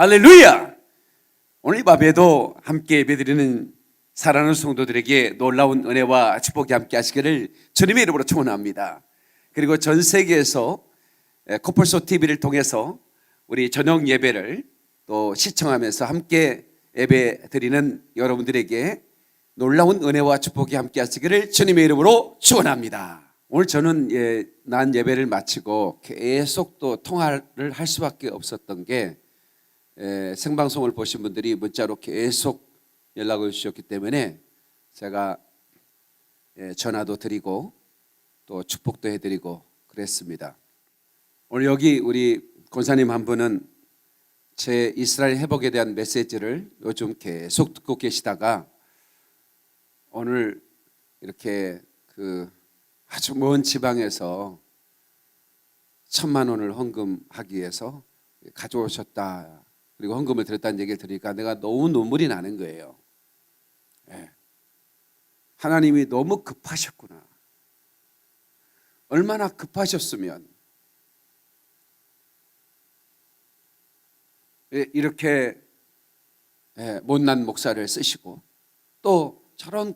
할렐루야! 오늘 이 밤에도 함께 예배드리는 사랑하는 성도들에게 놀라운 은혜와 축복이 함께 하시기를 주님의 이름으로 축원합니다. 그리고 전 세계에서 코뿔소 TV를 통해서 우리 저녁 예배를 또 시청하면서 함께 예배 드리는 여러분들에게 놀라운 은혜와 축복이 함께 하시기를 주님의 이름으로 축원합니다. 오늘 저는 난 예배를 마치고 계속 또 통화를 할 수밖에 없었던 게 생방송을 보신 분들이 문자로 계속 연락을 주셨기 때문에 제가 전화도 드리고 또 축복도 해드리고 그랬습니다. 오늘 여기 우리 권사님 한 분은 제 이스라엘 회복에 대한 메시지를 요즘 계속 듣고 계시다가 오늘 이렇게 아주 먼 지방에서 1,000만 원을 헌금하기 위해서 가져오셨다. 그리고 헌금을 드렸다는 얘기를 들으니까 내가 너무 눈물이 나는 거예요. 하나님이 너무 급하셨구나. 얼마나 급하셨으면 이렇게 못난 목사를 쓰시고 또 저런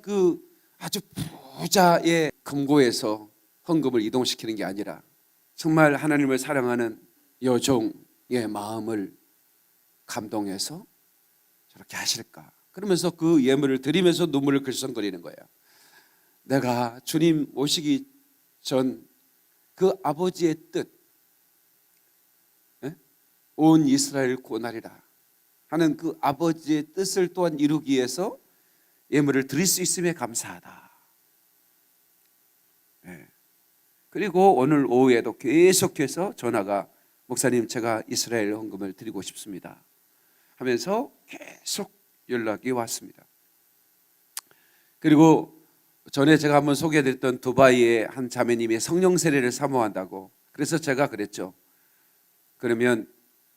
아주 부자의 금고에서 헌금을 이동시키는 게 아니라 정말 하나님을 사랑하는 여종의 마음을 감동해서 저렇게 하실까? 그러면서 그 예물을 드리면서 눈물을 글썽거리는 거예요. 내가 주님 오시기 전 그 아버지의 뜻, 온 이스라엘 구원하리라 하는 그 아버지의 뜻을 또한 이루기 위해서 예물을 드릴 수 있음에 감사하다. 그리고 오늘 오후에도 계속해서 전화가 목사님 제가 이스라엘 헌금을 드리고 싶습니다 하면서 계속 연락이 왔습니다. 그리고 전에 제가 한번 소개해드렸던 두바이의 한 자매님이 성령 세례를 사모한다고, 그래서 제가 그랬죠. 그러면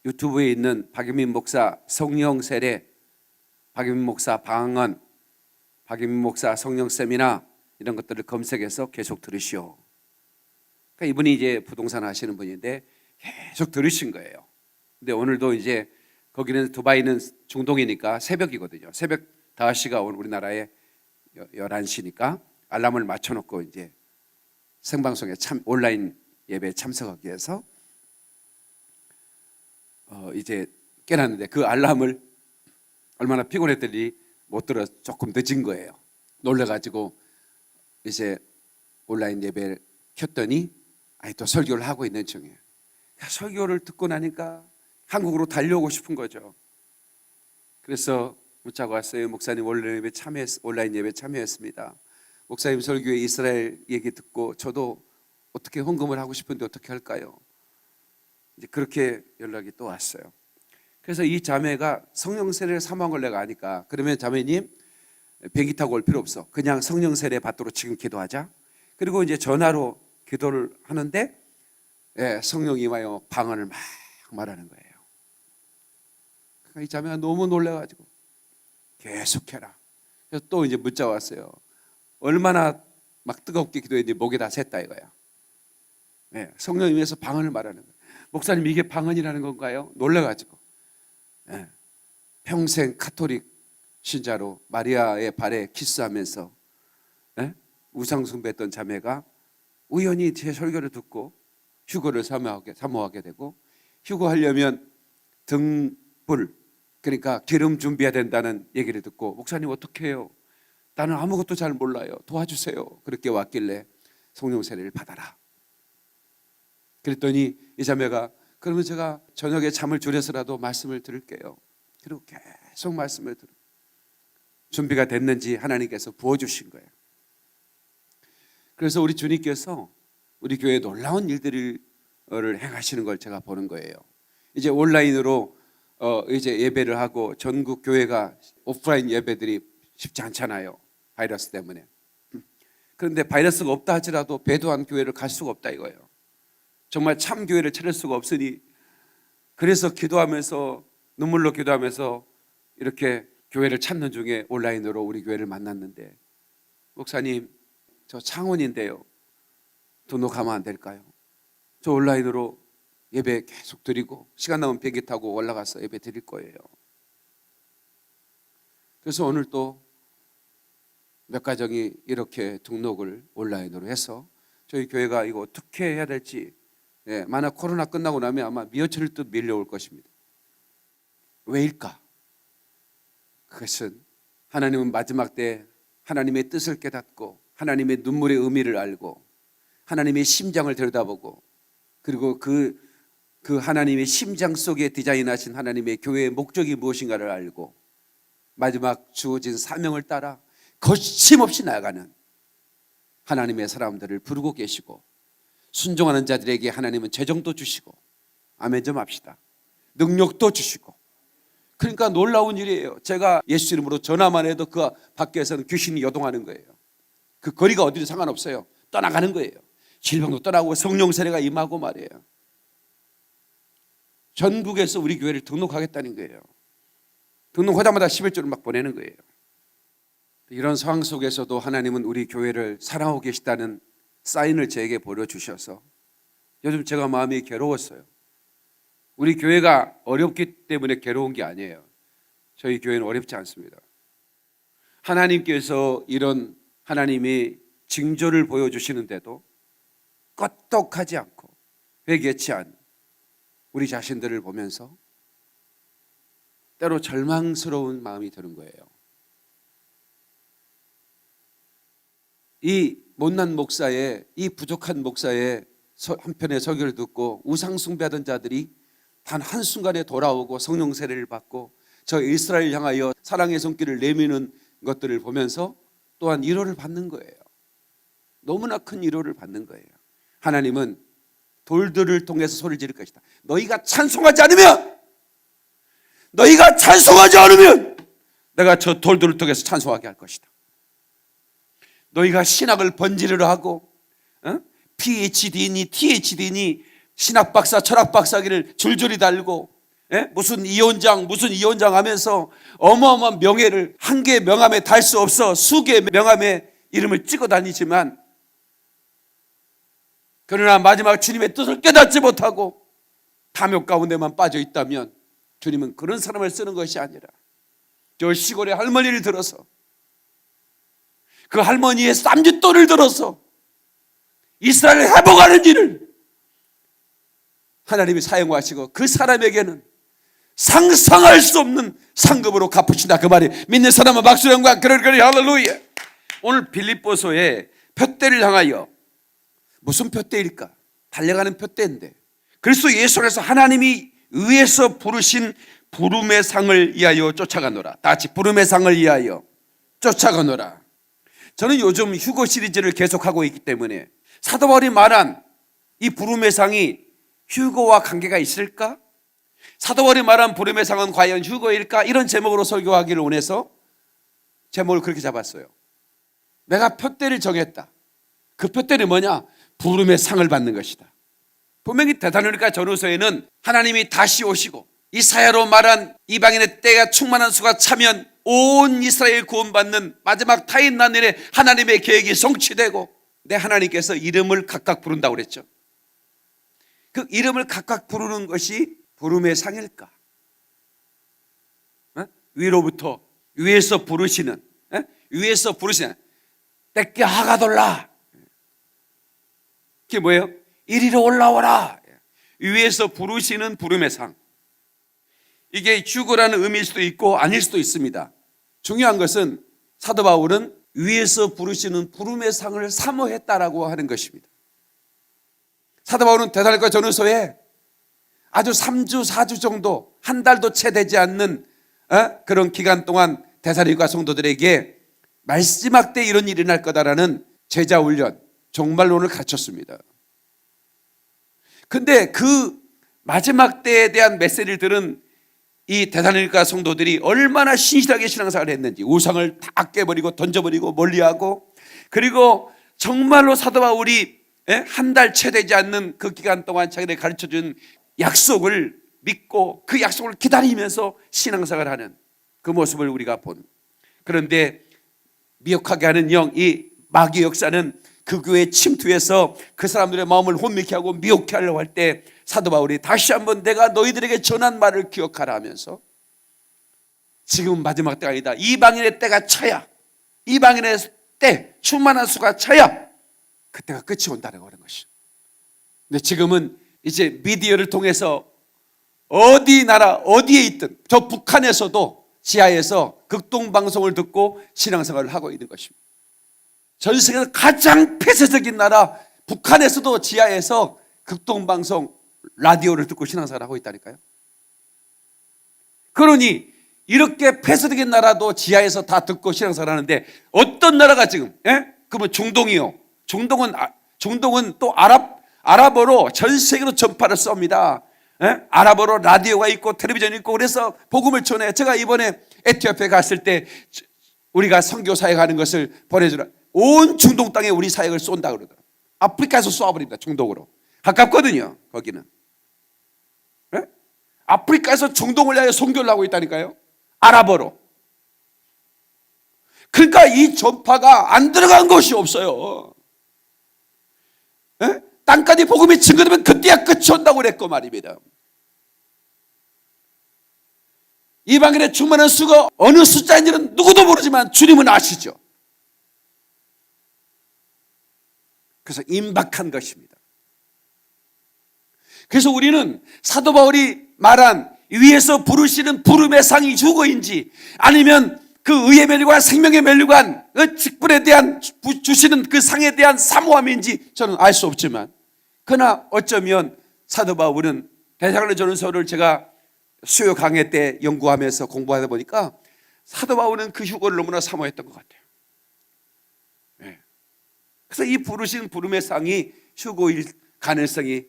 유튜브에 있는 박유민 목사 성령 세례, 박유민 목사 방언, 박유민 목사 성령 세미나 이런 것들을 검색해서 계속 들으시오. 그러니까 이분이 이제 부동산 하시는 분인데 계속 들으신 거예요. 근데 오늘도 이제 거기는 두바이는 중동이니까 새벽이거든요. 새벽 5시가 오늘 우리나라에 11시니까 알람을 맞춰놓고 이제 생방송에 온라인 예배에 참석하기 위해서 이제 깨놨는데 그 알람을 얼마나 피곤했더니 못 들어 조금 늦은 거예요. 놀래가지고 이제 온라인 예배를 켰더니 또 설교를 하고 있는 중이에요. 설교를 듣고 나니까 한국으로 달려오고 싶은 거죠. 그래서 문자가 왔어요. 목사님 온라인 예배 참여했습니다. 목사님 설교에 이스라엘 얘기 듣고 저도 어떻게 헌금을 하고 싶은데 어떻게 할까요? 이제 그렇게 연락이 또 왔어요. 그래서 이 자매가 성령 세례를 사모한 걸 내가 아니까, 그러면 자매님 비행기 타고 올 필요 없어. 그냥 성령 세례 받도록 지금 기도하자. 그리고 이제 전화로 기도를 하는데 성령이 임하여 방언을 막 말하는 거예요. 그러니까 이 자매가 너무 놀라가지고 계속해라. 그래서 또 이제 문자 왔어요. 얼마나 막 뜨겁게 기도했는지 목에다 샜다 이거야. 성령이 임해서 방언을 말하는 거예요. 목사님 이게 방언이라는 건가요? 놀라가지고 평생 카톨릭 신자로 마리아의 발에 키스하면서 우상 숭배했던 자매가 우연히 제 설교를 듣고 휴거를 사모하게 되고, 휴거하려면 등불, 그러니까 기름 준비해야 된다는 얘기를 듣고 목사님 어떻게 해요? 나는 아무것도 잘 몰라요. 도와주세요. 그렇게 왔길래 성령 세례를 받아라. 그랬더니 이 자매가 그러면 제가 저녁에 잠을 줄여서라도 말씀을 들을게요. 그리고 계속 말씀을 들어 준비가 됐는지 하나님께서 부어주신 거예요. 그래서 우리 주님께서 우리 교회에 놀라운 일들을 행하시는 걸 제가 보는 거예요. 이제 온라인으로 이제 예배를 하고 전국 교회가 오프라인 예배들이 쉽지 않잖아요. 바이러스 때문에. 그런데 바이러스가 없다 하더라도 배도한 교회를 갈 수가 없다 이거예요. 정말 참 교회를 찾을 수가 없으니, 그래서 기도하면서 눈물로 기도하면서 이렇게 교회를 찾는 중에 온라인으로 우리 교회를 만났는데, 목사님 저 창원인데요 등록하면 안 될까요? 저 온라인으로 예배 계속 드리고 시간 나면 비행기 타고 올라가서 예배 드릴 거예요. 그래서 오늘 또 몇 가정이 이렇게 등록을 온라인으로 해서 저희 교회가 이거 어떻게 해야 될지, 만약 코로나 끝나고 나면 아마 미어처를 듯 밀려올 것입니다. 왜일까? 그것은 하나님은 마지막 때 하나님의 뜻을 깨닫고 하나님의 눈물의 의미를 알고 하나님의 심장을 들여다보고 그리고 그 하나님의 심장 속에 디자인하신 하나님의 교회의 목적이 무엇인가를 알고 마지막 주어진 사명을 따라 거침없이 나아가는 하나님의 사람들을 부르고 계시고, 순종하는 자들에게 하나님은 재정도 주시고, 아멘 좀 합시다. 능력도 주시고. 그러니까 놀라운 일이에요. 제가 예수 이름으로 전화만 해도 그 밖에서는 귀신이 요동하는 거예요. 그 거리가 어디든 상관없어요. 떠나가는 거예요. 질병도 떠나고 성령 세례가 임하고 말이에요. 전국에서 우리 교회를 등록하겠다는 거예요. 등록하자마자 11조를 막 보내는 거예요. 이런 상황 속에서도 하나님은 우리 교회를 사랑하고 계시다는 사인을 저에게 보여주셔서 요즘 제가 마음이 괴로웠어요. 우리 교회가 어렵기 때문에 괴로운 게 아니에요. 저희 교회는 어렵지 않습니다. 하나님께서 이런 하나님이 징조를 보여주시는데도 껐떡하지 않고 회개치 않은 우리 자신들을 보면서 때로 절망스러운 마음이 드는 거예요. 이 못난 목사의, 이 부족한 목사의 한편의 설교를 듣고 우상 숭배하던 자들이 단 한순간에 돌아오고 성령 세례를 받고 저 이스라엘 향하여 사랑의 손길을 내미는 것들을 보면서 또한 위로를 받는 거예요. 너무나 큰 위로를 받는 거예요. 하나님은 돌들을 통해서 소리를 지를 것이다. 너희가 찬송하지 않으면 내가 저 돌들을 통해서 찬송하게 할 것이다. 너희가 신학을 번지르르 하고 PhD니 THD니 신학 박사 철학 박사기를 줄줄이 달고 무슨 이원장 하면서 어마어마한 명예를 한 개의 명함에 달 수 없어 수 개의 명함에 이름을 찍어 다니지만, 그러나 마지막 주님의 뜻을 깨닫지 못하고 탐욕 가운데만 빠져 있다면 주님은 그런 사람을 쓰는 것이 아니라 저 시골의 할머니를 들어서 그 할머니의 쌈짓돈을 들어서 이스라엘을 회복하는 일을 하나님이 사용하시고 그 사람에게는 상상할 수 없는 상급으로 갚으신다. 그 말이 믿는 사람은 박수 영광 그러리 할렐루야. 오늘 빌립보서의 푯대를 향하여, 무슨 푯대일까? 달려가는 푯대인데 그리스도 예수 안에서 하나님이 의에서 부르신 부름의 상을 위하여 쫓아가노라. 다 같이 부름의 상을 위하여 쫓아가노라. 저는 요즘 휴거 시리즈를 계속하고 있기 때문에 사도 바울이 말한 이 부름의 상이 휴거와 관계가 있을까? 사도 바울이 말한 부름의 상은 과연 휴거일까? 이런 제목으로 설교하기를 원해서 제목을 그렇게 잡았어요. 내가 푯대를 정했다. 그 푯대는 뭐냐? 부름의 상을 받는 것이다. 분명히 데살로니가 전후서에는 하나님이 다시 오시고 이사야로 말한 이방인의 때가 충만한 수가 차면 온 이스라엘 구원받는 마지막 타인 난일에 하나님의 계획이 성취되고 내 하나님께서 이름을 각각 부른다고 그랬죠. 그 이름을 각각 부르는 것이 부름의 상일까? 위로부터 위에서 부르시는 때께 하가돌라. 그게 뭐예요? 이리로 올라오라. 위에서 부르시는 부름의 상. 이게 휴거라는 의미일 수도 있고 아닐 수도 있습니다. 중요한 것은 사도 바울은 위에서 부르시는 부름의 상을 사모했다라고 하는 것입니다. 사도 바울은 데살로니가 전후서에 아주 3주 4주 정도, 한 달도 채 되지 않는 그런 기간 동안 데살로니가 성도들에게 마지막 때 이런 일이 날 거다라는 제자 훈련, 종말론을 가르쳤습니다. 근데 그 마지막 때에 대한 메시지를 들은 이 데살로니가 성도들이 얼마나 신실하게 신앙생활을 했는지, 우상을 다 깨버리고 던져버리고 멀리하고, 그리고 정말로 사도 바울이 한 달 채 되지 않는 그 기간 동안 자기들에게 가르쳐준 약속을 믿고 그 약속을 기다리면서 신앙생활을 하는 그 모습을 우리가 본. 그런데 미혹하게 하는 영, 이 마귀의 역사는 그 교회에 침투해서 그 사람들의 마음을 혼미케 하고 미혹케 하려고 할 때 사도 바울이 다시 한번 내가 너희들에게 전한 말을 기억하라 하면서 지금은 마지막 때가 아니다. 이방인의 때가 차야. 이방인의 때 충만한 수가 차야. 그때가 끝이 온다는 것이죠. 근데 지금은 이제 미디어를 통해서 어디 나라 어디에 있든 저 북한에서도 지하에서 극동방송을 듣고 신앙생활을 하고 있는 것입니다. 전 세계에서 가장 폐쇄적인 나라 북한에서도 지하에서 극동방송 라디오를 듣고 신앙생활을 하고 있다니까요. 그러니 이렇게 폐쇄적인 나라도 지하에서 다 듣고 신앙생활을 하는데 어떤 나라가 지금 그러면 중동이요. 중동은 또 아랍어로 전 세계로 전파를 쏩니다. 아랍어로 라디오가 있고 텔레비전이 있고 그래서 복음을 전해. 제가 이번에 에티오피아에 갔을 때 우리가 선교 사역하는 것을 보내주라. 온 중동 땅에 우리 사역을 쏜다 그러더라고요. 아프리카에서 쏘아버립니다. 중동으로. 가깝거든요. 거기는. 아프리카에서 중동을 향해 선교를 하고 있다니까요. 아랍어로. 그러니까 이 전파가 안 들어간 것이 없어요. 땅까지 복음이 증거되면 그때야 끝이 온다고 그랬고 말입니다. 이방인의 충만한 수가 어느 숫자인지는 누구도 모르지만 주님은 아시죠. 그래서 임박한 것입니다. 그래서 우리는 사도 바울이 말한 위에서 부르시는 부름의 상이 휴거인지 아니면 그 의의 멸류관 생명의 멸류관 그 직분에 대한 주시는 그 상에 대한 사모함인지 저는 알 수 없지만 그러나 어쩌면 사도 바울은 데살로니가전서를 제가 수요 강해 때 연구하면서 공부하다 보니까 사도 바울은 그 휴거를 너무나 사모했던 것 같아요. 그래서 이 부르신 부름의 상이 휴거일 가능성이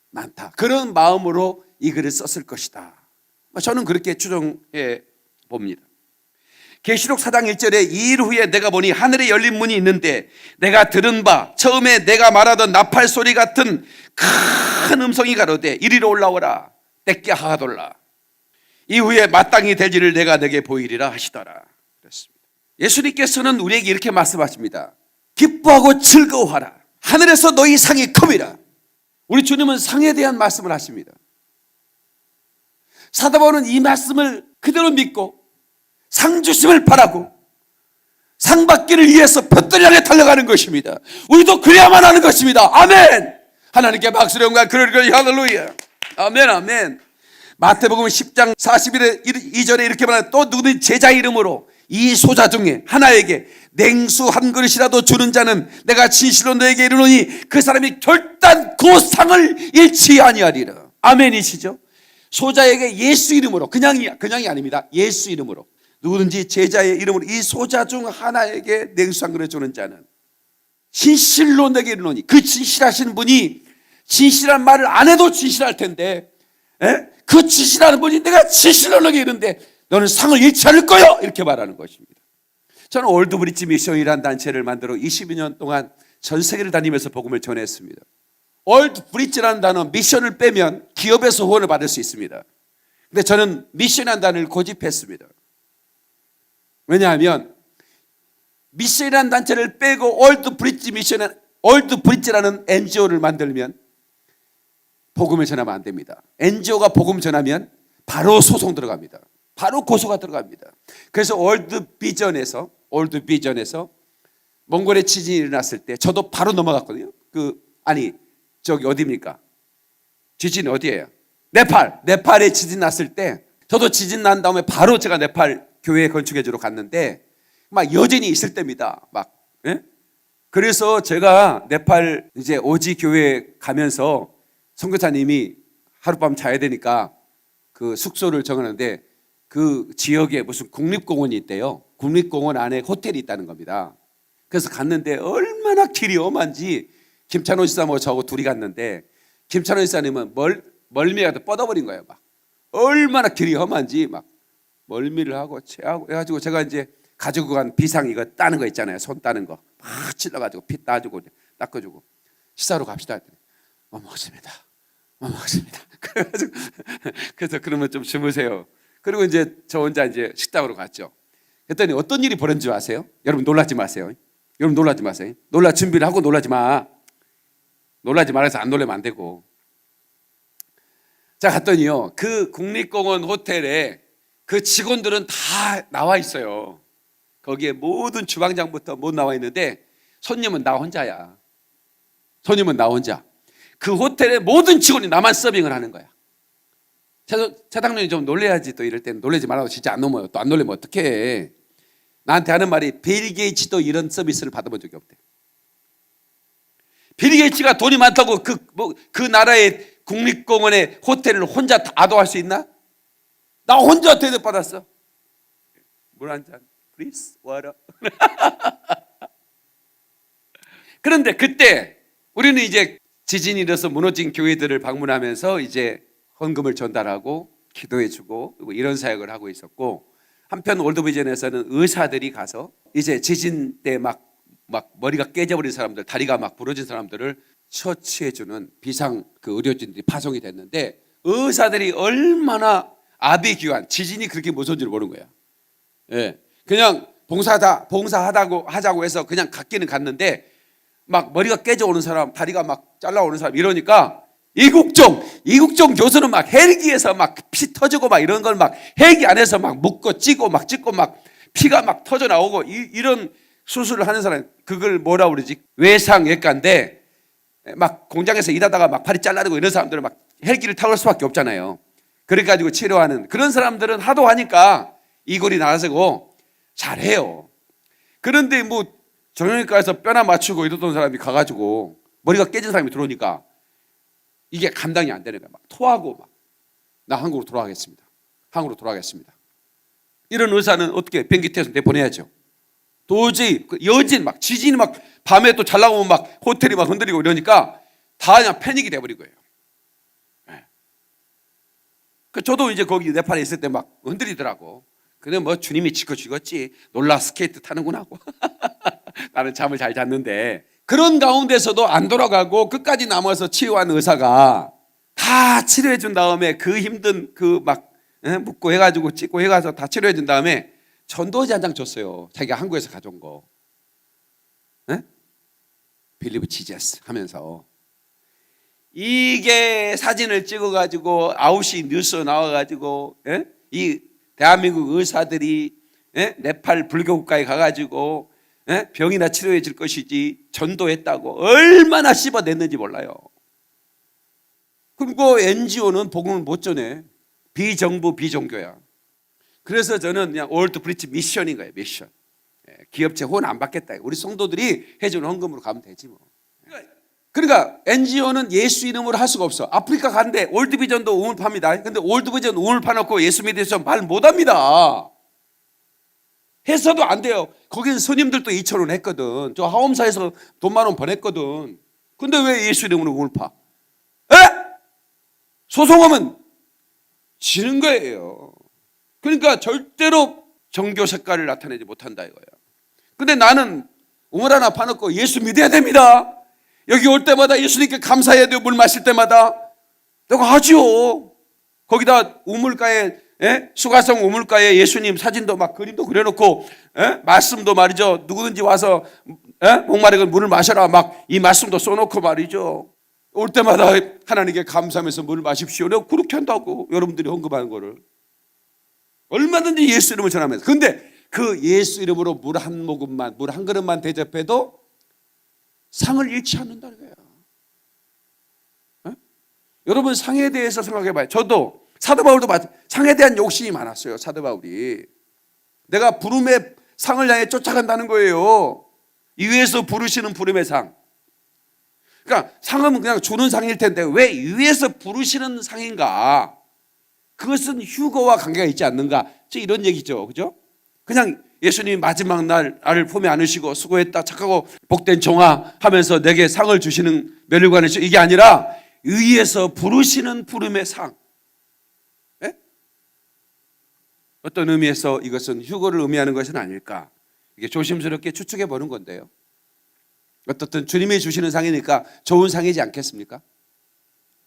많다. 그런 마음으로 이 글을 썼을 것이다. 저는 그렇게 추정해 봅니다. 계시록 4장 1절에 이 일 후에 내가 보니 하늘에 열린 문이 있는데 내가 들은 바 처음에 내가 말하던 나팔 소리 같은 큰 음성이 가로되 이리로 올라오라 떼끼 하가돌라 이후에 마땅히 되지를 내가 내게 보이리라 하시더라 그랬습니다. 예수님께서는 우리에게 이렇게 말씀하십니다. 기뻐하고 즐거워하라 하늘에서 너희 상이 컵이라. 우리 주님은 상에 대한 말씀을 하십니다. 사도 바울은 이 말씀을 그대로 믿고 상 주심을 바라고 상 받기를 위해서 볕들 향해 달려가는 것입니다. 우리도 그래야만 하는 것입니다. 아멘. 하나님께 박수를 영광 그러리 할렐루야. 아멘 아멘. 마태복음 10장 42절에 이렇게 말하는 또 누구든 제자 이름으로 이 소자 중에 하나에게 냉수 한 그릇이라도 주는 자는 내가 진실로 너에게 이르노니 그 사람이 결단코 상을 잃지 아니하리라. 아멘이시죠? 소자에게 예수 이름으로 그냥이 아닙니다. 예수 이름으로 누구든지 제자의 이름으로 이 소자 중 하나에게 냉수 한 그릇 주는 자는 진실로 내게 이르노니 그 진실하신 분이 진실한 말을 안 해도 진실할 텐데 그 진실하는 분이 내가 진실로 너에게 이르는데 너는 상을 잃지 않을 거야 이렇게 말하는 것입니다. 저는 올드브리지 미션이라는 단체를 만들어 22년 동안 전 세계를 다니면서 복음을 전했습니다. 올드브리지라는 단어 미션을 빼면 기업에서 후원을 받을 수 있습니다. 근데 저는 미션이라는 단어를 고집했습니다. 왜냐하면 미션이라는 단체를 빼고 올드브리지라는 NGO를 만들면 복음을 전하면 안 됩니다. NGO가 복음 전하면 바로 소송 들어갑니다. 바로 고소가 들어갑니다. 그래서 올드비전에서 몽골에 지진이 일어났을 때 저도 바로 넘어갔거든요. 저기 어디입니까? 지진이 어디예요? 네팔에 지진 났을 때 저도 지진 난 다음에 바로 제가 네팔 교회 건축해 주러 갔는데 막 여진이 있을 때입니다. 그래서 제가 네팔 이제 오지 교회 가면서 선교사님이 하룻밤 자야 되니까 그 숙소를 정하는데 그 지역에 무슨 국립공원이 있대요. 국립공원 안에 호텔이 있다는 겁니다. 그래서 갔는데 얼마나 길이 험한지 김찬호 지사하고 저하고 둘이 갔는데 김찬호 지사님은 멀미가 뻗어버린 거예요. 막 얼마나 길이 험한지 막 멀미를 하고 체하고 해가지고 제가 이제 가지고 간 비상 이거 따는 거 있잖아요. 손 따는 거 막 찔러가지고 피 따주고 닦아주고 식사로 갑시다 했더니 먹습니다. 그래서 그러면 좀 주무세요. 그리고 이제 저 혼자 이제 식당으로 갔죠. 그랬더니 어떤 일이 벌어진 줄 아세요? 여러분 놀라지 마세요. 여러분 놀라지 마세요. 놀라 준비를 하고 놀라지 마. 놀라지 말아서 안 놀라면 안 되고. 자, 갔더니요, 그 국립공원 호텔에 그 직원들은 다 나와 있어요. 거기에 모든 주방장부터 못 나와 있는데 손님은 나 혼자야. 손님은 나 혼자. 그 호텔의 모든 직원이 나만 서빙을 하는 거야. 차장님이 좀 놀래야지. 또 이럴 때는 놀라지 말라고. 진짜 안 넘어요. 또 안 놀래면 어떡해. 나한테 하는 말이 빌 게이츠도 이런 서비스를 받아본 적이 없대. 빌 게이츠가 돈이 많다고 그 나라의 국립공원의 호텔을 혼자 다 아도할 수 있나? 나 혼자 대접받았어. 물 한 잔, please, water. 그런데 그때 우리는 이제 지진이 일어서 무너진 교회들을 방문하면서 이제 헌금을 전달하고 기도해주고 이런 사역을 하고 있었고, 한편 월드비전에서는 의사들이 가서 이제 지진 때 막 머리가 깨져버린 사람들, 다리가 막 부러진 사람들을 처치해주는 비상 그 의료진들이 파송이 됐는데, 의사들이 얼마나 아비규환, 지진이 그렇게 무서운지를 모르는 거야. 예, 그냥 봉사하자고 해서 그냥 갔기는 갔는데 막 머리가 깨져오는 사람, 다리가 막 잘라오는 사람 이러니까 이국종 교수는 막 헬기에서 막 피 터지고 막 이런 걸 막 헬기 안에서 막 묶고 찌고 막 찢고 막 피가 막 터져 나오고 이런 수술을 하는 사람, 그걸 뭐라 그러지? 외상외과인데 막 공장에서 일하다가 막 팔이 잘라지고 이런 사람들은 막 헬기를 타올 수밖에 없잖아요. 그래가지고 치료하는 그런 사람들은 하도 하니까 이골이 나서고 잘해요. 그런데 뭐 정형외과에서 뼈나 맞추고 이러던 사람이 가가지고 머리가 깨진 사람이 들어오니까 이게 감당이 안 되는 거야. 막 토하고 막 나 한국으로 돌아가겠습니다. 한국으로 돌아가겠습니다. 이런 의사는 어떻게 비행기 태워서 내보내야죠. 도저히 여진 막 지진이 막 밤에 또 잘 나오면 막 호텔이 막 흔들리고 이러니까 다 그냥 패닉이 돼버린 거예요. 저도 이제 거기 네팔에 있을 때 막 흔들리더라고. 근데 뭐 주님이 지켜주겠지. 놀라 스케이트 타는구나 하고. 나는 잠을 잘 잤는데, 그런 가운데서도 안 돌아가고 끝까지 남아서 치료한 의사가 다 치료해 준 다음에 그 힘든 그 막 묶고 해가지고 찢고 해가서 다 치료해 준 다음에 전도지 한 장 줬어요. 자기가 한국에서 가져온 거. 빌리브 지저스 하면서. 이게 사진을 찍어가지고 아웃시 뉴스 나와가지고 이 대한민국 의사들이 네팔 불교국가에 가가지고 병이나 치료해 줄 것이지 전도했다고 얼마나 씹어냈는지 몰라요. 그리고 NGO는 복음을 못 전해. 비정부 비종교야. 그래서 저는 그냥 월드 브리치 미션인 거예요. 미션. 기업체 후원 안 받겠다. 우리 성도들이 해주는 헌금으로 가면 되지 뭐. 그러니까 NGO는 예수 이름으로 할 수가 없어. 아프리카 가는데 월드비전도 우물 팝니다. 근데 월드비전 우물 파놓고 예수 믿으셔서 말 못합니다. 해서도 안 돼요. 거기는 스님들도 2,000원 했거든. 저 하엄사에서 돈 10,000원 보냈거든. 근데 왜 예수 이름으로 우물 파? 소송하면 지는 거예요. 그러니까 절대로 종교 색깔을 나타내지 못한다 이거야. 근데 나는 우물 하나 파놓고 예수 믿어야 됩니다. 여기 올 때마다 예수님께 감사해야 돼요. 물 마실 때마다. 내가 하죠. 거기다 우물가에 수가성 우물가에 예수님 사진도 막 그림도 그려놓고 말씀도 말이죠. 누구든지 와서 목마르면 물을 마셔라 막 이 말씀도 써놓고 말이죠. 올 때마다 하나님께 감사하면서 물을 마십시오. 내가 그렇게 한다고. 여러분들이 헌금하는 거를 얼마든지 예수 이름을 전하면서. 근데 그 예수 이름으로 물 한 모금만, 물 한 그릇만 대접해도 상을 잃지 않는다는 거예요. 여러분 상에 대해서 생각해 봐요. 저도 사도 바울도 상에 대한 욕심이 많았어요. 사도 바울이. 내가 부름의 상을 향해 쫓아간다는 거예요. 이 위에서 부르시는 부름의 상. 그러니까 상은 그냥 주는 상일 텐데 왜 위에서 부르시는 상인가? 그것은 휴거와 관계가 있지 않는가? 이런 얘기죠. 그죠? 그냥 예수님이 마지막 날 나를 품에 안으시고 수고했다 착하고 복된 종아 하면서 내게 상을 주시는 멸류관을 이게 아니라 위에서 부르시는 부름의 상. 어떤 의미에서 이것은 휴거를 의미하는 것은 아닐까? 이게 조심스럽게 추측해 보는 건데요. 어떻든 주님이 주시는 상이니까 좋은 상이지 않겠습니까?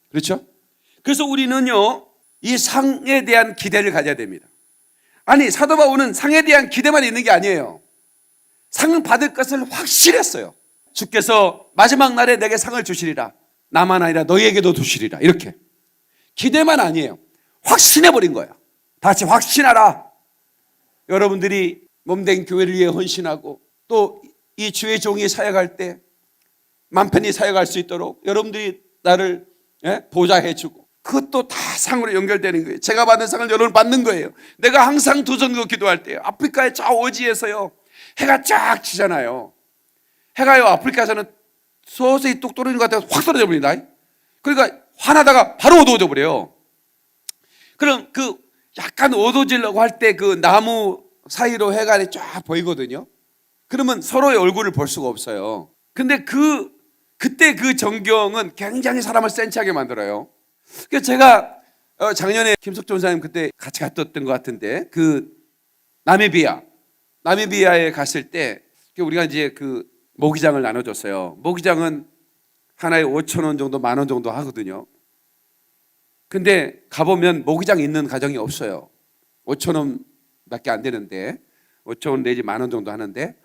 그렇죠? 그래서 우리는요, 이 상에 대한 기대를 가져야 됩니다. 아니, 사도 바울은 상에 대한 기대만 있는 게 아니에요. 상을 받을 것을 확실했어요. 주께서 마지막 날에 내게 상을 주시리라. 나만 아니라 너희에게도 주시리라. 이렇게 기대만 아니에요. 확신해버린 거예요. 다 같이 확신하라. 여러분들이 몸된 교회를 위해 헌신하고 또 이 주의 종이 사역할 때 맘 편히 사역할 수 있도록 여러분들이 나를 보좌해주고 그것도 다 상으로 연결되는 거예요. 제가 받는 상을 여러분 받는 거예요. 내가 항상 두 손 들고 기도할 때요, 아프리카의 저 오지에서요 해가 쫙 지잖아요. 해가요 아프리카에서는 서서히 뚝 떨어지는 것 같아서 확 떨어져 버린다. 그러니까 화나다가 바로 어두워져 버려요. 그럼 그 약간 어두워지려고 할 때 그 나무 사이로 해가 쫙 보이거든요. 그러면 서로의 얼굴을 볼 수가 없어요. 근데 그때 그 전경은 굉장히 사람을 센치하게 만들어요. 그래서 제가 작년에 김석준 원사님 그때 같이 갔던 것 같은데 그 나미비아에 갔을 때 우리가 이제 그 모기장을 나눠줬어요. 모기장은 하나에 5,000원 정도 10,000원 정도 하거든요. 근데 가보면 모기장 있는 가정이 없어요. 5,000원밖에 안 되는데 5,000원 내지 10,000원 정도 하는데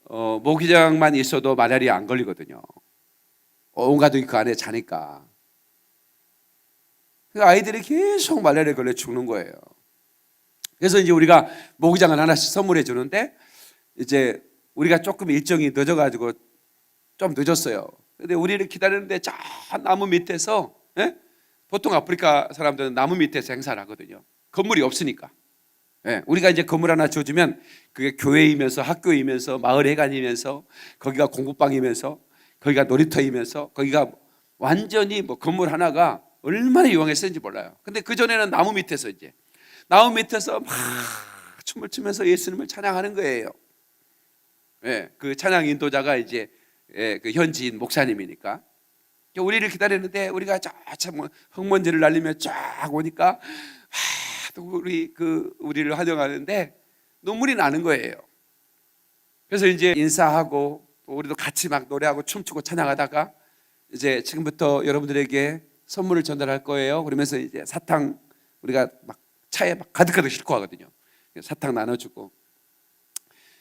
모기장만 있어도 말라리아 안 걸리거든요. 온 가족이 그 안에 자니까. 아이들이 계속 말라리아 걸려 죽는 거예요. 그래서 이제 우리가 모기장을 하나씩 선물해 주는데 이제 우리가 조금 일정이 늦어가지고 좀 늦었어요. 근데 우리를 기다리는데 저 나무 밑에서 보통 아프리카 사람들은 나무 밑에서 행사를 하거든요. 건물이 없으니까. 우리가 이제 건물 하나 지어주면 그게 교회이면서 학교이면서 마을 회관이면서 거기가 공부방이면서 거기가 놀이터이면서 거기가 완전히 뭐 건물 하나가 얼마나 유용했었는지 몰라요. 근데 그전에는 나무 밑에서 막 춤을 추면서 예수님을 찬양하는 거예요. 그 찬양 인도자가 이제 그 현지인 목사님이니까 우리를 기다리는데 우리가 참 흙먼지를 날리며 쫙 오니까 우리를 환영하는데 눈물이 나는 거예요. 그래서 이제 인사하고 또 우리도 같이 막 노래하고 춤추고 찬양하다가 이제 지금부터 여러분들에게 선물을 전달할 거예요. 그러면서 이제 사탕 우리가 막 차에 막 가득가득 싣고 가거든요. 사탕 나눠주고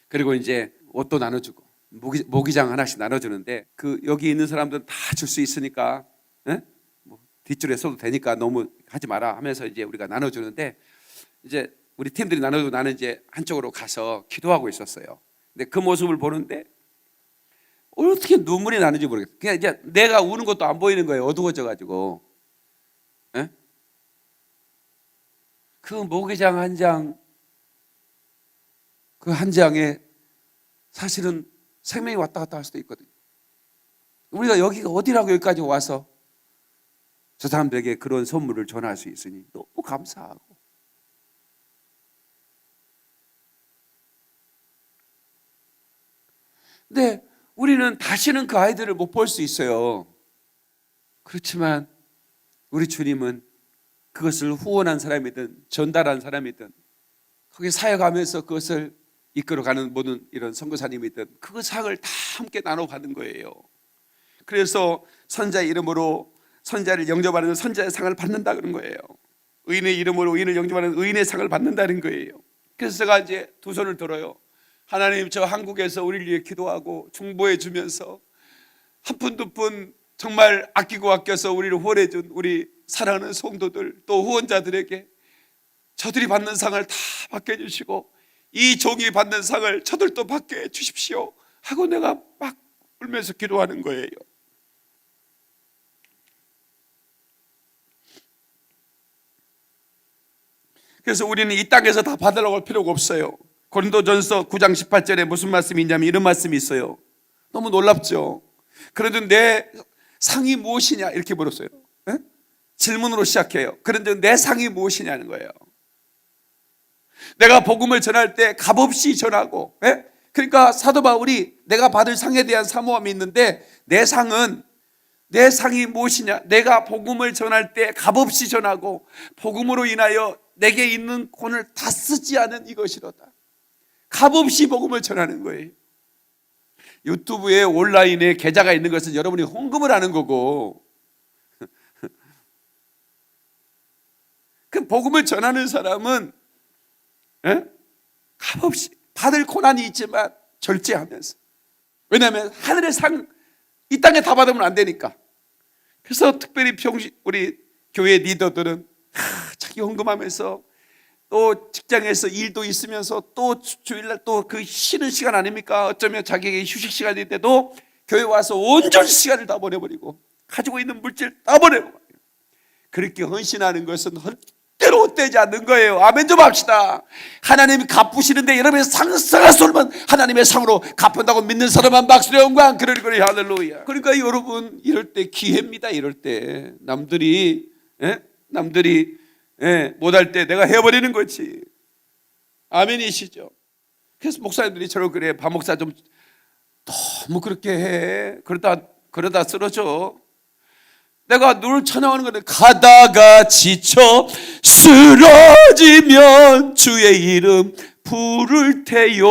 그리고 이제 옷도 나눠주고 모기장 하나씩 나눠주는데 그 여기 있는 사람들은 다 줄 수 있으니까 뭐 뒷줄에 써도 되니까 너무 하지 마라 하면서 이제 우리가 나눠주는데 이제 우리 팀들이 나눠주고 나는 이제 한쪽으로 가서 기도하고 있었어요. 근데 그 모습을 보는데 어떻게 눈물이 나는지 모르겠어요. 그냥 이제 내가 우는 것도 안 보이는 거예요. 어두워져가지고. 그 모기장 한 장, 그 한 장에 사실은 생명이 왔다 갔다 할 수도 있거든요. 우리가 여기가 어디라고 여기까지 와서 저 사람들에게 그런 선물을 전할 수 있으니 너무 감사하고. 근데 우리는 다시는 그 아이들을 못 볼 수 있어요. 그렇지만 우리 주님은 그것을 후원한 사람이든 전달한 사람이든 거기 사역하면서 그것을 이끌어가는 모든 이런 선교사님이든 그 상을 다 함께 나눠가는 거예요. 그래서 선자의 이름으로 선자를 영접하는 선자의 상을 받는다 그런 거예요. 의인의 이름으로 의인을 영접하는 의인의 상을 받는다는 거예요. 그래서 제가 이제 두 손을 들어요. 하나님, 저 한국에서 우리를 위해 기도하고 중보해 주면서 한 푼 두 푼 정말 아끼고 아껴서 우리를 후원해 준 우리 사랑하는 성도들 또 후원자들에게 저들이 받는 상을 다 받게 해주시고 이 종이 받는 상을 저들도 받게 해주십시오 하고 내가 막 울면서 기도하는 거예요. 그래서 우리는 이 땅에서 다 받으려고 할 필요가 없어요. 고린도전서 9장 18절에 무슨 말씀이 있냐면 이런 말씀이 있어요. 너무 놀랍죠. 그런데 내 상이 무엇이냐 이렇게 물었어요. 질문으로 시작해요. 그런데 내 상이 무엇이냐는 거예요. 내가 복음을 전할 때 값없이 전하고, 그러니까 사도 바울이 내가 받을 상에 대한 사모함이 있는데 내 상이 무엇이냐? 내가 복음을 전할 때 값없이 전하고 복음으로 인하여 내게 있는 돈을 다 쓰지 않은 이것이로다. 값없이 복음을 전하는 거예요. 유튜브에 온라인에 계좌가 있는 것은 여러분이 헌금을 하는 거고, 그 복음을 전하는 사람은 값없이 받을 고난이 있지만 절제하면서. 왜냐하면 하늘의 상 이 땅에 다 받으면 안 되니까. 그래서 특별히 우리 교회 리더들은 자기 헌금하면서 또 직장에서 일도 있으면서 또 주일날 또 그 쉬는 시간 아닙니까? 어쩌면 자기에게 휴식 시간인데도 교회 와서 온전 시간을 다 보내버리고 가지고 있는 물질 다 보내버리고, 그렇게 헌신하는 것은 절대로 헛되지 않는 거예요. 아멘 좀 합시다. 하나님이 갚으시는데 여러분이 상상할 수 없는 하나님의 상으로 갚는다고 믿는 사람만 박수로 영광. 그러니 할렐루야. 그러니까 여러분, 이럴 때 기회입니다. 이럴 때 남들이 못할 때 내가 해버리는 거지. 아멘이시죠? 그래서 목사님들이 저를 그래, 박 목사 좀 너무 그렇게 해, 그러다 쓰러져. 내가 늘 찬양하는 건데, 가다가 지쳐 쓰러지면 주의 이름 부를 테요.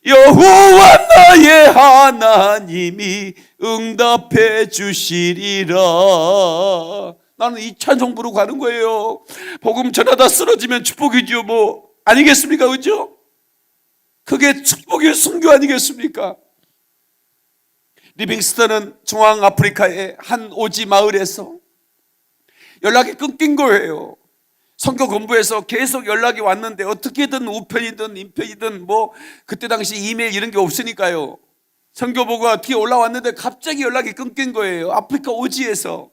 여호와 나의 하나님이 응답해 주시리라. 나는 이 찬송 부르고 가는 거예요. 복음 전하다 쓰러지면 축복이죠, 뭐 아니겠습니까? 그죠? 그게 축복의 순교 아니겠습니까? 리빙스턴은 중앙아프리카의 한 오지 마을에서 연락이 끊긴 거예요. 선교 공부에서 계속 연락이 왔는데 어떻게든 우편이든 인편이든 뭐 그때 당시 이메일 이런 게 없으니까요. 선교보가 어떻게 올라왔는데 갑자기 연락이 끊긴 거예요. 아프리카 오지에서.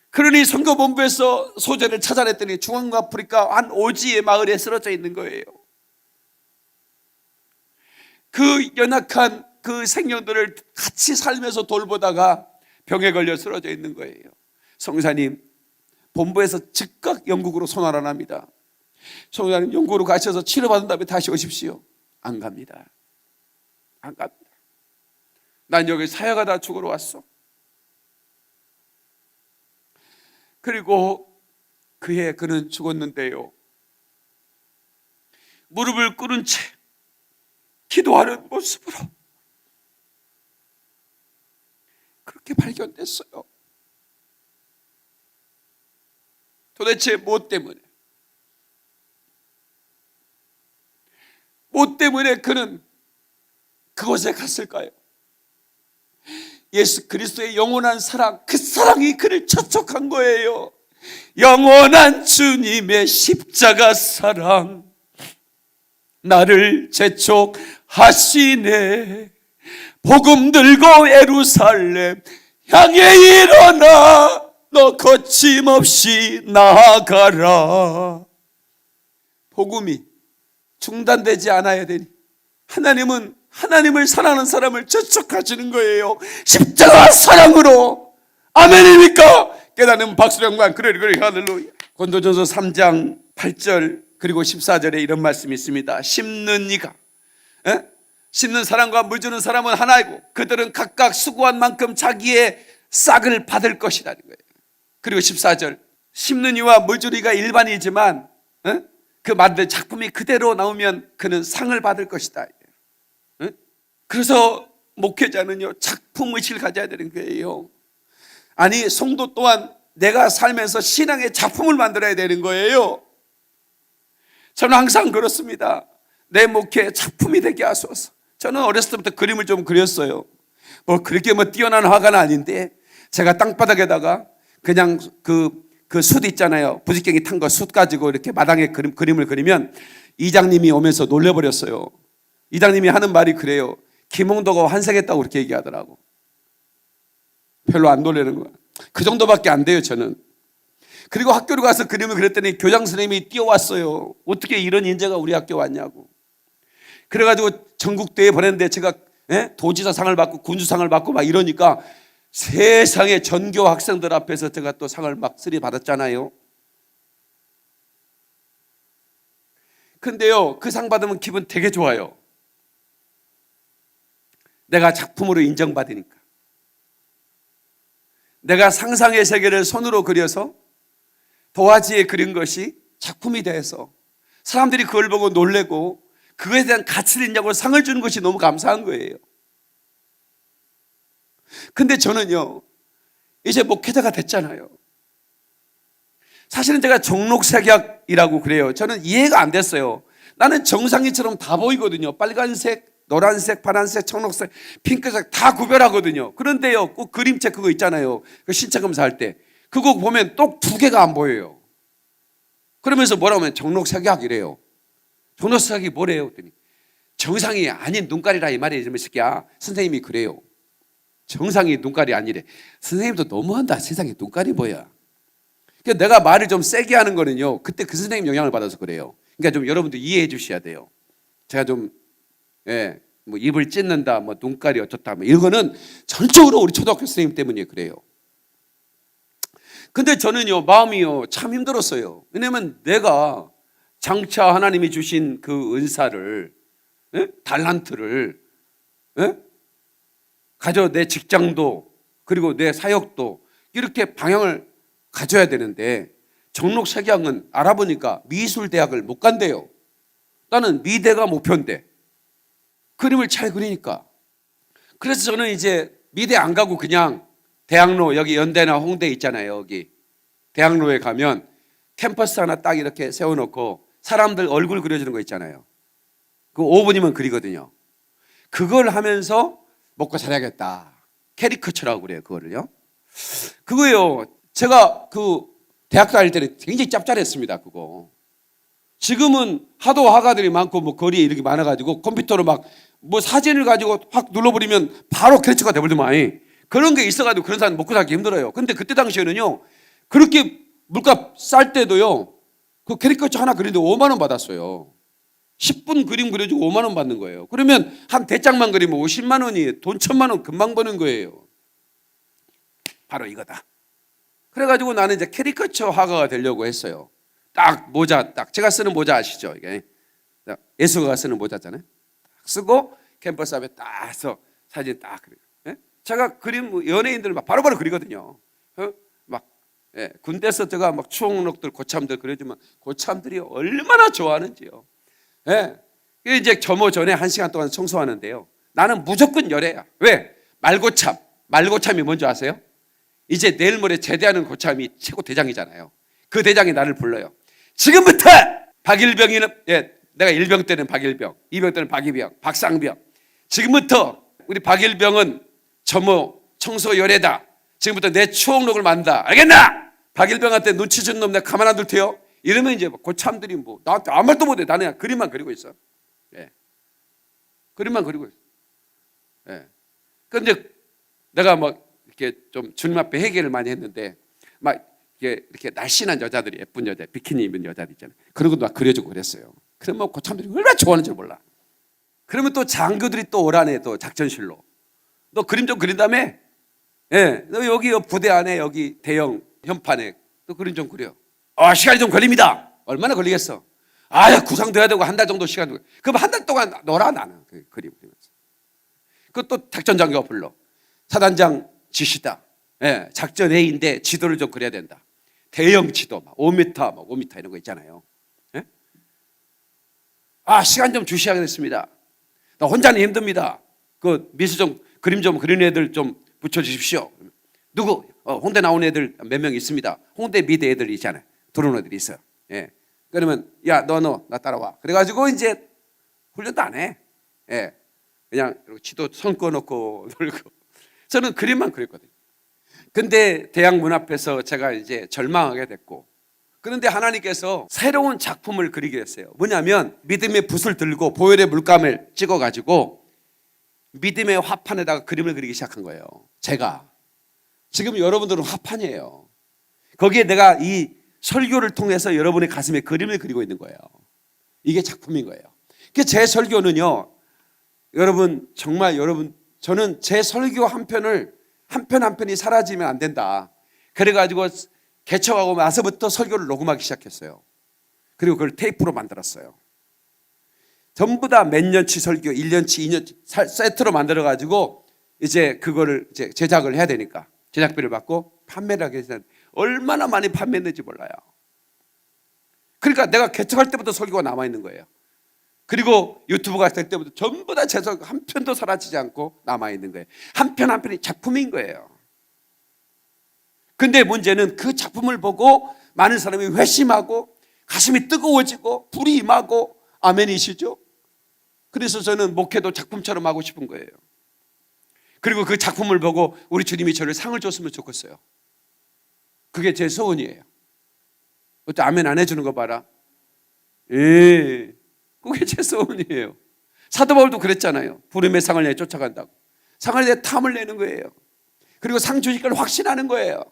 그러니 선교본부에서 소재를 찾아냈더니 중앙아프리카 한 오지의 마을에 쓰러져 있는 거예요. 그 연약한 그 생명들을 같이 살면서 돌보다가 병에 걸려 쓰러져 있는 거예요. 성사님, 본부에서 즉각 영국으로 손활안합니다. 성사님, 영국으로 가셔서 치료받은 다음에 다시 오십시오. 안 갑니다. 안 갑니다. 난 여기 사역하다 죽으러 왔어. 그리고 그는 죽었는데요, 무릎을 꿇은 채 기도하는 모습으로 그렇게 발견됐어요. 도대체 뭐 때문에 그는 그곳에 갔을까요? 예수 그리스도의 영원한 사랑, 그 사랑이 그를 접촉한 거예요. 영원한 주님의 십자가 사랑 나를 재촉하시네. 복음 들고 예루살렘 향해 일어나, 너 거침없이 나아가라. 복음이 중단되지 않아야 되니 하나님을 사랑하는 사람을 접촉하시는 거예요. 십자가 사랑으로. 아멘입니까? 깨닫는 박수로 영광. 그래 할렐루야. 고린도전서 3장 8절 그리고 14절에 이런 말씀이 있습니다. 심는 사람과 물 주는 사람은 하나이고 그들은 각각 수고한 만큼 자기의 싹을 받을 것이라는 거예요. 그리고 14절, 심는 이와 물 주는 이가 일반이지만 그 만든 작품이 그대로 나오면 그는 상을 받을 것이다. 그래서 목회자는요, 작품의식을 가져야 되는 거예요. 아니, 성도 또한 내가 살면서 신앙의 작품을 만들어야 되는 거예요. 저는 항상 그렇습니다. 내 목회의 작품이 되게 하소서. 저는 어렸을 때부터 그림을 좀 그렸어요. 그렇게 뛰어난 화가는 아닌데, 제가 땅바닥에다가 그냥 그 숯 있잖아요. 부직갱이 탄 거 숯 가지고 이렇게 마당에 그림을 그리면 이장님이 오면서 놀려버렸어요. 이장님이 하는 말이 그래요. 김홍도가 환생했다고 그렇게 얘기하더라고. 별로 안 놀라는 거야. 그 정도밖에 안 돼요, 저는. 그리고 학교로 가서 그림을 그렸더니 교장 선생님이 뛰어왔어요. 어떻게 이런 인재가 우리 학교 왔냐고. 그래가지고 전국대회 보냈는데 제가 도지사상을 받고 군수상을 받고 막 이러니까 세상에 전교 학생들 앞에서 제가 또 상을 막 쓰리 받았잖아요. 근데요, 그 상 받으면 기분 되게 좋아요. 내가 작품으로 인정받으니까. 내가 상상의 세계를 손으로 그려서 도화지에 그린 것이 작품이 돼서 사람들이 그걸 보고 놀래고 그거에 대한 가치를 있냐고 상을 주는 것이 너무 감사한 거예요. 근데 저는요, 이제 목회자가 됐잖아요. 사실은 제가 종록색약이라고 그래요. 저는 이해가 안 됐어요. 나는 정상이처럼 다 보이거든요. 빨간색, 노란색, 파란색, 청록색, 핑크색 다 구별하거든요. 그런데요, 꼭 그림책 그거 있잖아요. 그 신체 검사할 때 그거 보면 똑 두 개가 안 보여요. 그러면서 뭐라고 하면 정록색약이래요. 정록색약이 뭐래요? 그랬더니 정상이 아닌 눈깔이라 이 말이에요. 이러면 새끼야, 선생님이 그래요. 정상이 눈깔이 아니래. 선생님도 너무한다. 세상에 눈깔이 뭐야. 그러니까 내가 말을 좀 세게 하는 거는요, 그때 그 선생님 영향을 받아서 그래요. 그러니까 좀 여러분들 이해해 주셔야 돼요. 제가 좀 뭐 입을 찢는다, 뭐 눈깔이 어떻다, 뭐 이거는 전적으로 우리 초등학교 선생님 때문에 그래요. 근데 저는요, 마음이요, 참 힘들었어요. 왜냐면 내가 장차 하나님이 주신 그 은사를, 달란트를, 가져 내 직장도 그리고 내 사역도 이렇게 방향을 가져야 되는데 정록색양은 알아보니까 미술대학을 못 간대요. 나는 미대가 목표인데 그림을 잘 그리니까. 그래서 저는 이제 미대 안 가고 그냥 대학로, 여기 연대나 홍대 있잖아요. 여기 대학로에 가면 캠퍼스 하나 딱 이렇게 세워놓고 사람들 얼굴 그려주는 거 있잖아요. 그 5분이면 그리거든요. 그걸 하면서 먹고 살아야겠다. 캐리커처라고 그래요. 그거를요. 그거요, 제가 그 대학 다닐 때는 굉장히 짭짤했습니다. 그거. 지금은 하도 화가들이 많고 뭐 거리에 이렇게 많아가지고 컴퓨터로 막 뭐 사진을 가지고 확 눌러버리면 바로 캐릭터가 돼버리더만. 그런 게 있어가지고 그런 사람 먹고 살기 힘들어요. 근데 그때 당시에는요, 그렇게 물값 쌀 때도요, 그 캐리커처 하나 그리는데 5만 원 받았어요. 10분 그림 그려주고 5만 원 받는 거예요. 그러면 한 대짝만 그리면 50만 원이에요. 돈 1,000만 원 금방 버는 거예요. 바로 이거다. 그래가지고 나는 이제 캐리커처 화가가 되려고 했어요. 딱 모자, 딱 제가 쓰는 모자 아시죠? 이게 예수가 쓰는 모자잖아요. 딱 쓰고 캠퍼스 앞에 딱 서 사진 딱 그려요. 제가 그림 연예인들 막 바로바로 그리거든요. 막 군대에서 제가 막 추억록들 고참들 그려주면 고참들이 얼마나 좋아하는지요. 이제 점호 전에 1시간 동안 청소하는데요, 나는 무조건 열애야. 왜? 말고참. 말고참이 뭔지 아세요? 이제 내일 모레 제대하는 고참이 최고 대장이잖아요. 그 대장이 나를 불러요. 지금부터 박일병이는, 내가 1병 때는 박일병, 2병 때는 박이병, 박상병. 지금부터 우리 박일병은 점호 청소 열애다. 지금부터 내 추억록을 만든다. 알겠나? 박일병한테 눈치 준 놈 내가 가만 안 둘 테요. 이러면 이제 고참들이 뭐 나한테 아무 말도 못해. 나는 그냥 그림만 그리고 있어. 그림만 그리고 있어. 그런데 내가 막 이렇게 좀 주님 앞에 회개를 많이 했는데 막 이렇게 날씬한 여자들이, 예쁜 여자, 비키니 입은 여자들 있잖아요. 그런 것도 막 그려주고 그랬어요. 그러면 고참들이 얼마나 좋아하는지 몰라. 그러면 또 장교들이 또 오라네. 또 작전실로 너 그림 좀 그린 다음에, 너 여기 부대 안에 여기 대형 현판에 또 그림 좀 그려. 시간이 좀 걸립니다. 얼마나 걸리겠어? 구상돼야 되고 한 달 정도 시간 되고. 그럼 한 달 동안 놀아 나는 그 그림 그리면서. 그것도 작전장교가 불러. 사단장 지시다. 작전 A인데 지도를 좀 그려야 된다. 대형 지도 막 5m, 막 5m 이런 거 있잖아요. 시간 좀 주셔야겠습니다. 나 혼자는 힘듭니다. 그 미술 좀 그림 좀 그리는 애들 좀 붙여주십시오. 누구? 홍대 나온 애들 몇 명 있습니다. 홍대 미대 애들 있잖아요. 들어온 애들이 있어요. 그러면 야, 너 나 따라와. 그래가지고 이제 훈련도 안 해. 그냥 지도 손 꺼놓고 놀고. 저는 그림만 그렸거든요. 근데 대학 문 앞에서 제가 이제 절망하게 됐고, 그런데 하나님께서 새로운 작품을 그리게 했어요. 뭐냐면 믿음의 붓을 들고 보혈의 물감을 찍어가지고 믿음의 화판에다가 그림을 그리기 시작한 거예요. 제가 지금 여러분들은 화판이에요. 거기에 내가 이 설교를 통해서 여러분의 가슴에 그림을 그리고 있는 거예요. 이게 작품인 거예요. 제 설교는요, 여러분 정말 저는 제 설교 한 편을 한 편이 사라지면 안 된다. 그래가지고 개척하고 나서부터 설교를 녹음하기 시작했어요. 그리고 그걸 테이프로 만들었어요. 전부 다 몇 년치 설교, 1년치, 2년치 세트로 만들어가지고 이제 그거를 이제 제작을 해야 되니까 제작비를 받고 판매를 하게 해서 얼마나 많이 판매했는지 몰라요. 그러니까 내가 개척할 때부터 설교가 남아있는 거예요. 그리고 유튜브가 될 때부터 전부 다 제 설교 한 편도 사라지지 않고 남아있는 거예요. 한 편 한 편이 작품인 거예요. 근데 문제는 그 작품을 보고 많은 사람이 회심하고 가슴이 뜨거워지고 불이 임하고 아멘이시죠? 그래서 저는 목회도 작품처럼 하고 싶은 거예요. 그리고 그 작품을 보고 우리 주님이 저를 상을 줬으면 좋겠어요. 그게 제 소원이에요. 어때 아멘 안 해주는 거 봐라. 예, 그게 제 소원이에요. 사도 바울도 그랬잖아요. 부름의 상을 내 쫓아간다고. 상을 내 탐을 내는 거예요. 그리고 상 주실 걸 확신하는 거예요.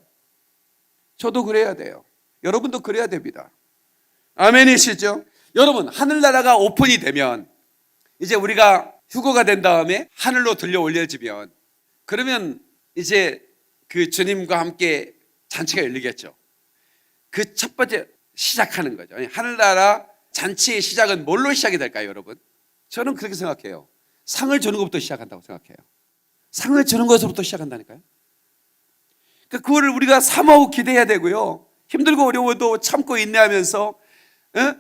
저도 그래야 돼요. 여러분도 그래야 됩니다. 아멘이시죠? 여러분, 하늘나라가 오픈이 되면 이제 우리가 휴거가 된 다음에 하늘로 들려 올려지면 그러면 이제 그 주님과 함께 잔치가 열리겠죠. 그 첫 번째 시작하는 거죠. 하늘나라 잔치의 시작은 뭘로 시작이 될까요, 여러분? 저는 그렇게 생각해요. 상을 주는 것부터 시작한다고 생각해요. 상을 주는 것부터 시작한다니까요. 그러니까 그거를 우리가 사모하고 기대해야 되고요. 힘들고 어려워도 참고 인내하면서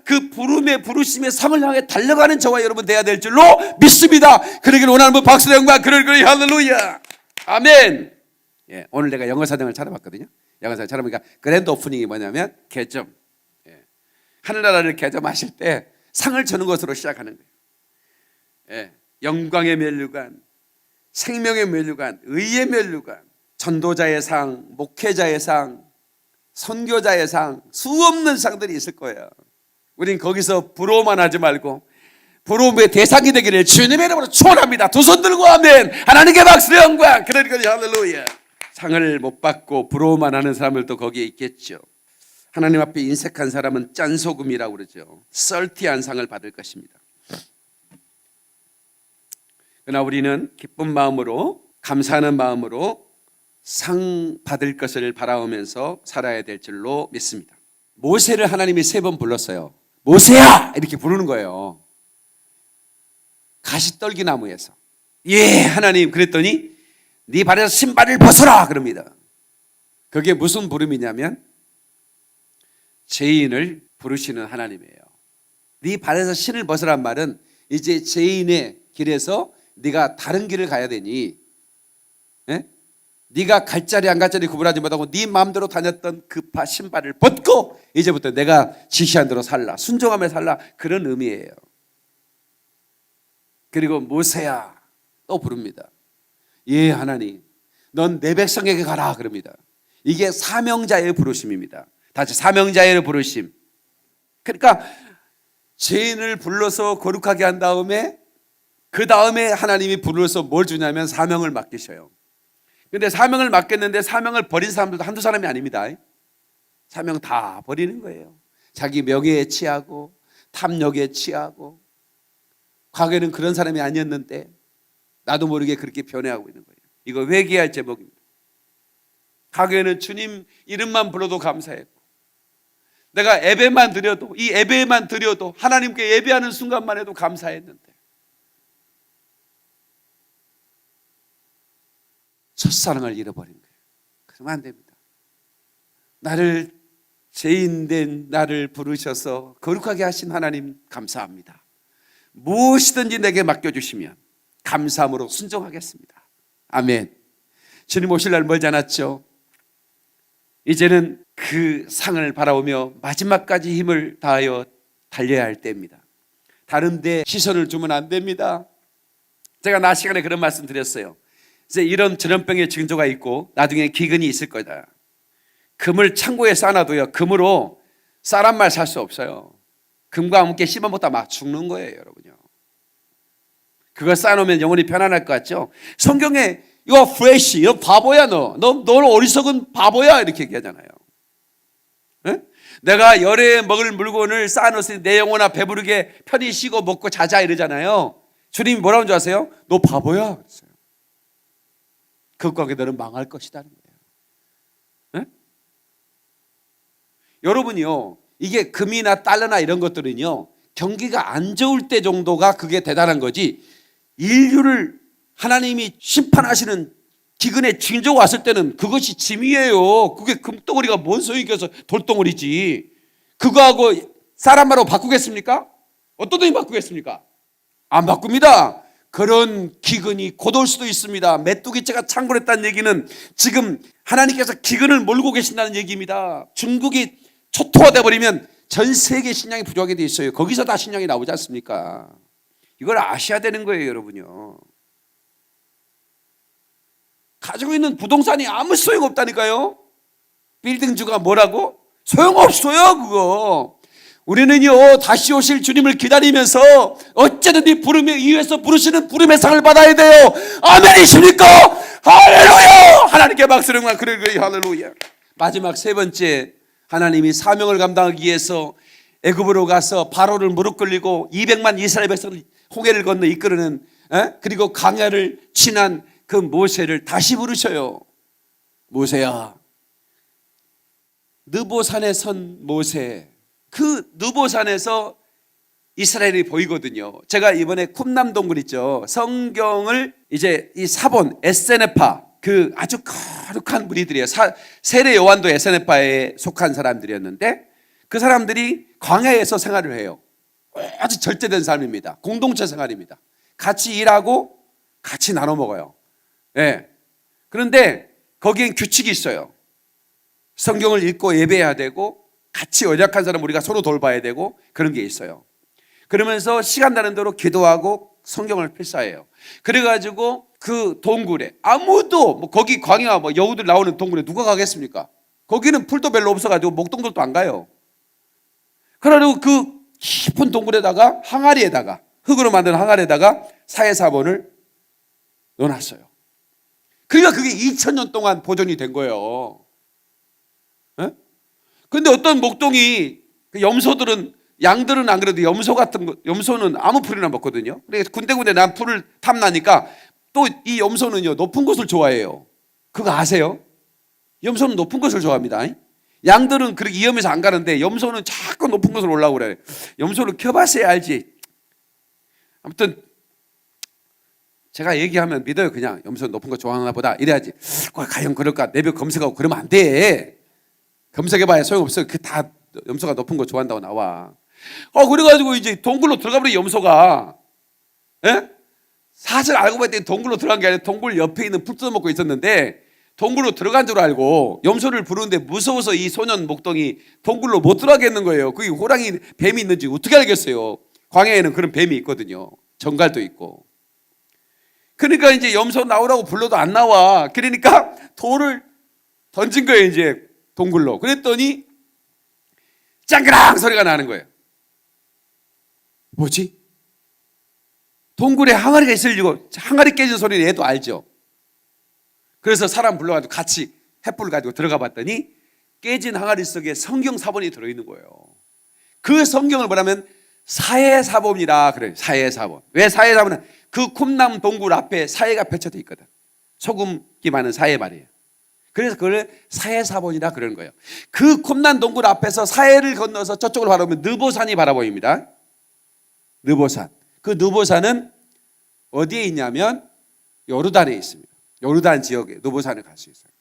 그 부름의 부르심의 상을 향해 달려가는 저와 여러분 돼야 될 줄로 믿습니다. 그러길 원하는 분 박수의 영광. 그러길 할렐루야. 아멘. 예, 오늘 내가 영어사전을 찾아봤거든요. 영어사전 찾아보니까 그랜드 오프닝이 뭐냐면 개점. 예, 하늘나라를 개점하실 때 상을 주는 것으로 시작하는 거예요. 예, 영광의 면류관, 생명의 면류관, 의의 면류관, 전도자의 상, 목회자의 상, 선교자의 상, 수없는 상들이 있을 거예요. 우린 거기서 부러워만 하지 말고 부러움의 대상이 되기를 주님의 이름으로 축원합니다. 두 손 들고 아멘. 하나님께 박수의 영광. 그러니까 할렐루야. 상을 못 받고 부러워만 하는 사람들도 거기에 있겠죠. 하나님 앞에 인색한 사람은 짠소금이라고 그러죠. 썰티한 상을 받을 것입니다. 그러나 우리는 기쁜 마음으로, 감사하는 마음으로 상 받을 것을 바라보면서 살아야 될 줄로 믿습니다. 모세를 하나님이 3번 불렀어요. 모세야! 이렇게 부르는 거예요. 가시떨기 나무에서. 예, 하나님. 그랬더니 네 발에서 신발을 벗어라 그럽니다. 그게 무슨 부름이냐면 죄인을 부르시는 하나님이에요. 네 발에서 신을 벗으란 말은 이제 죄인의 길에서 네가 다른 길을 가야 되니, 예? 네가 갈 자리 안 갈 자리 구분하지 못하고 네 마음대로 다녔던 그 신발을 벗고 이제부터 내가 지시한 대로 살라, 순종하며 살라, 그런 의미예요. 그리고 모세야 또 부릅니다. 예, 하나님, 넌 내 백성에게 가라 그럽니다. 이게 사명자의 부르심입니다. 다시 사명자의 부르심. 그러니까 죄인을 불러서 거룩하게 한 다음에 그 다음에 하나님이 불러서 뭘 주냐면 사명을 맡기셔요. 근데 사명을 맡겼는데 사명을 버린 사람들도 한두 사람이 아닙니다. 사명 다 버리는 거예요. 자기 명예에 취하고 탐욕에 취하고. 과거에는 그런 사람이 아니었는데 나도 모르게 그렇게 변해가고 있는 거예요. 이거 회개할 제목입니다. 과거에는 주님 이름만 불러도 감사했고, 내가 예배만 드려도, 이 예배만 드려도 하나님께 예배하는 순간만 해도 감사했는데 첫사랑을 잃어버린 거예요. 그러면 안 됩니다. 나를, 죄인된 나를 부르셔서 거룩하게 하신 하나님 감사합니다. 무엇이든지 내게 맡겨주시면 감사함으로 순종하겠습니다. 아멘. 주님 오실 날 멀지 않았죠. 이제는 그 상을 바라보며 마지막까지 힘을 다하여 달려야 할 때입니다. 다른 데 시선을 두면 안 됩니다. 제가 낮 시간에 그런 말씀 드렸어요. 이제 이런 전염병의 징조가 있고 나중에 기근이 있을 거다. 금을 창고에 쌓아놔도요, 금으로 쌀 한 말 살 수 없어요. 금과 함께 씹어먹다 막 죽는 거예요, 여러분요. 그걸 쌓아놓으면 영혼이 편안할 것 같죠? 성경에 이거 fresh, 너 바보야 너는 어리석은 바보야 이렇게 얘기하잖아요. 네? 내가 열에 먹을 물건을 쌓아놓으니 내 영혼아 배부르게 편히 쉬고 먹고 자자 이러잖아요. 주님이 뭐라는 줄 아세요? 너 바보야 그랬어요. 그것과 함께 너는 망할 것이다는 거예요. 네? 여러분이요, 이게 금이나 달러나 이런 것들은요, 경기가 안 좋을 때 정도가 그게 대단한 거지, 인류를 하나님이 심판하시는 기근의 징조가 왔을 때는 그것이 짐이에요. 그게 금덩어리가 뭔 소용이 있어서 돌덩어리지. 그거하고 사람으로 바꾸겠습니까? 어떤 돈이 바꾸겠습니까? 안 바꿉니다. 그런 기근이 곧 올 수도 있습니다. 메뚜기째가 창궐했다는 얘기는 지금 하나님께서 기근을 몰고 계신다는 얘기입니다. 중국이 초토화돼 버리면 전 세계 신앙이 부족하게 돼 있어요. 거기서 다 신앙이 나오지 않습니까? 이걸 아셔야 되는 거예요, 여러분요. 가지고 있는 부동산이 아무 소용 없다니까요. 빌딩주가 뭐라고? 소용없어요, 그거. 우리는요, 다시 오실 주님을 기다리면서 어쨌든 부름에 의해서 부르시는 부름의 상을 받아야 돼요. 아멘이십니까? 할렐루야! 하나님께 박수를 그래 할렐루야. 마지막 세 번째, 하나님이 사명을 감당하기 위해서 애굽으로 가서 바로를 무릎 꿇리고 200만 이스라엘 백성을 홍해를 건너 이끌어낸 그리고 광야를 지난 그 모세를 다시 부르셔요. 모세야, 느보산에 선 모세. 그 느보산에서 이스라엘이 보이거든요. 제가 이번에 쿰남 동굴 있죠. 성경을 이제 이 사본 에세네파, 그 아주 거룩한 무리들이에요. 세례 요한도 에세네파에 속한 사람들이었는데 그 사람들이 광야에서 생활을 해요. 아주 절제된 삶입니다. 공동체 생활입니다. 같이 일하고 같이 나눠 먹어요. 예. 그런데 거기엔 규칙이 있어요. 성경을 읽고 예배해야 되고 같이 연약한 사람 우리가 서로 돌봐야 되고 그런 게 있어요. 그러면서 시간 나는 대로 기도하고 성경을 필사해요. 그래가지고 그 동굴에 아무도 거기 광야 여우들 나오는 동굴에 누가 가겠습니까? 거기는 풀도 별로 없어가지고 목동들도 안 가요. 그래가지고 그 깊은 동굴에다가 항아리에다가 흙으로 만든 항아리에다가 사해사본을 넣어놨어요. 그러니까 그게 2000년 동안 보존이 된 거예요. 그런데 어떤 목동이 그 염소들은 양들은 안 그래도 염소 같은 거 염소는 아무 풀이나 먹거든요. 그래서 군데군데 난 풀을 탐나니까 또 이 염소는요 높은 곳을 좋아해요. 그거 아세요? 염소는 높은 곳을 좋아합니다. 양들은 그렇게 위험해서 안 가는데 염소는 자꾸 높은 곳으로 올라오고 그래요. 염소를 켜봤어야 알지. 아무튼 제가 얘기하면 믿어요. 그냥 염소는 높은 거 좋아하나 보다 이래야지. 과연 그럴까? 내벽 검색하고 그러면 안 돼. 검색해봐야 소용없어요. 그 다 염소가 높은 거 좋아한다고 나와. 그래가지고 이제 동굴로 들어가버린 염소가, 사실 알고 봤더니 동굴로 들어간 게 아니라 동굴 옆에 있는 풀 뜯어먹고 있었는데 동굴로 들어간 줄 알고 염소를 부르는데 무서워서 이 소년 목동이 동굴로 못 들어가겠는 거예요. 거기 호랑이, 뱀이 있는지 어떻게 알겠어요? 광야에는 그런 뱀이 있거든요. 정갈도 있고. 그러니까 이제 염소 나오라고 불러도 안 나와. 그러니까 돌을 던진 거예요, 이제. 동굴로. 그랬더니 짱그랑 소리가 나는 거예요. 뭐지? 동굴에 항아리가 있으려고 항아리 깨진 소리는 얘도 알죠. 그래서 사람 불러가지고 같이 횃불을 가지고 들어가 봤더니 깨진 항아리 속에 성경 사본이 들어있는 거예요. 그 성경을 뭐냐면 사해사본이라 그래요. 사해사본. 왜 사해사본은 그 쿰남 동굴 앞에 사해가 펼쳐져 있거든. 소금기 많은 사해 말이에요. 그래서 그걸 사해사본이라 그러는 거예요. 그 쿰난 동굴 앞에서 사해를 건너서 저쪽으로 바라보면 느보산이 바라보입니다. 느보산. 그 느보산은 어디에 있냐면 요르단에 있습니다. 요르단 지역에 느보산을 갈 수 있어요.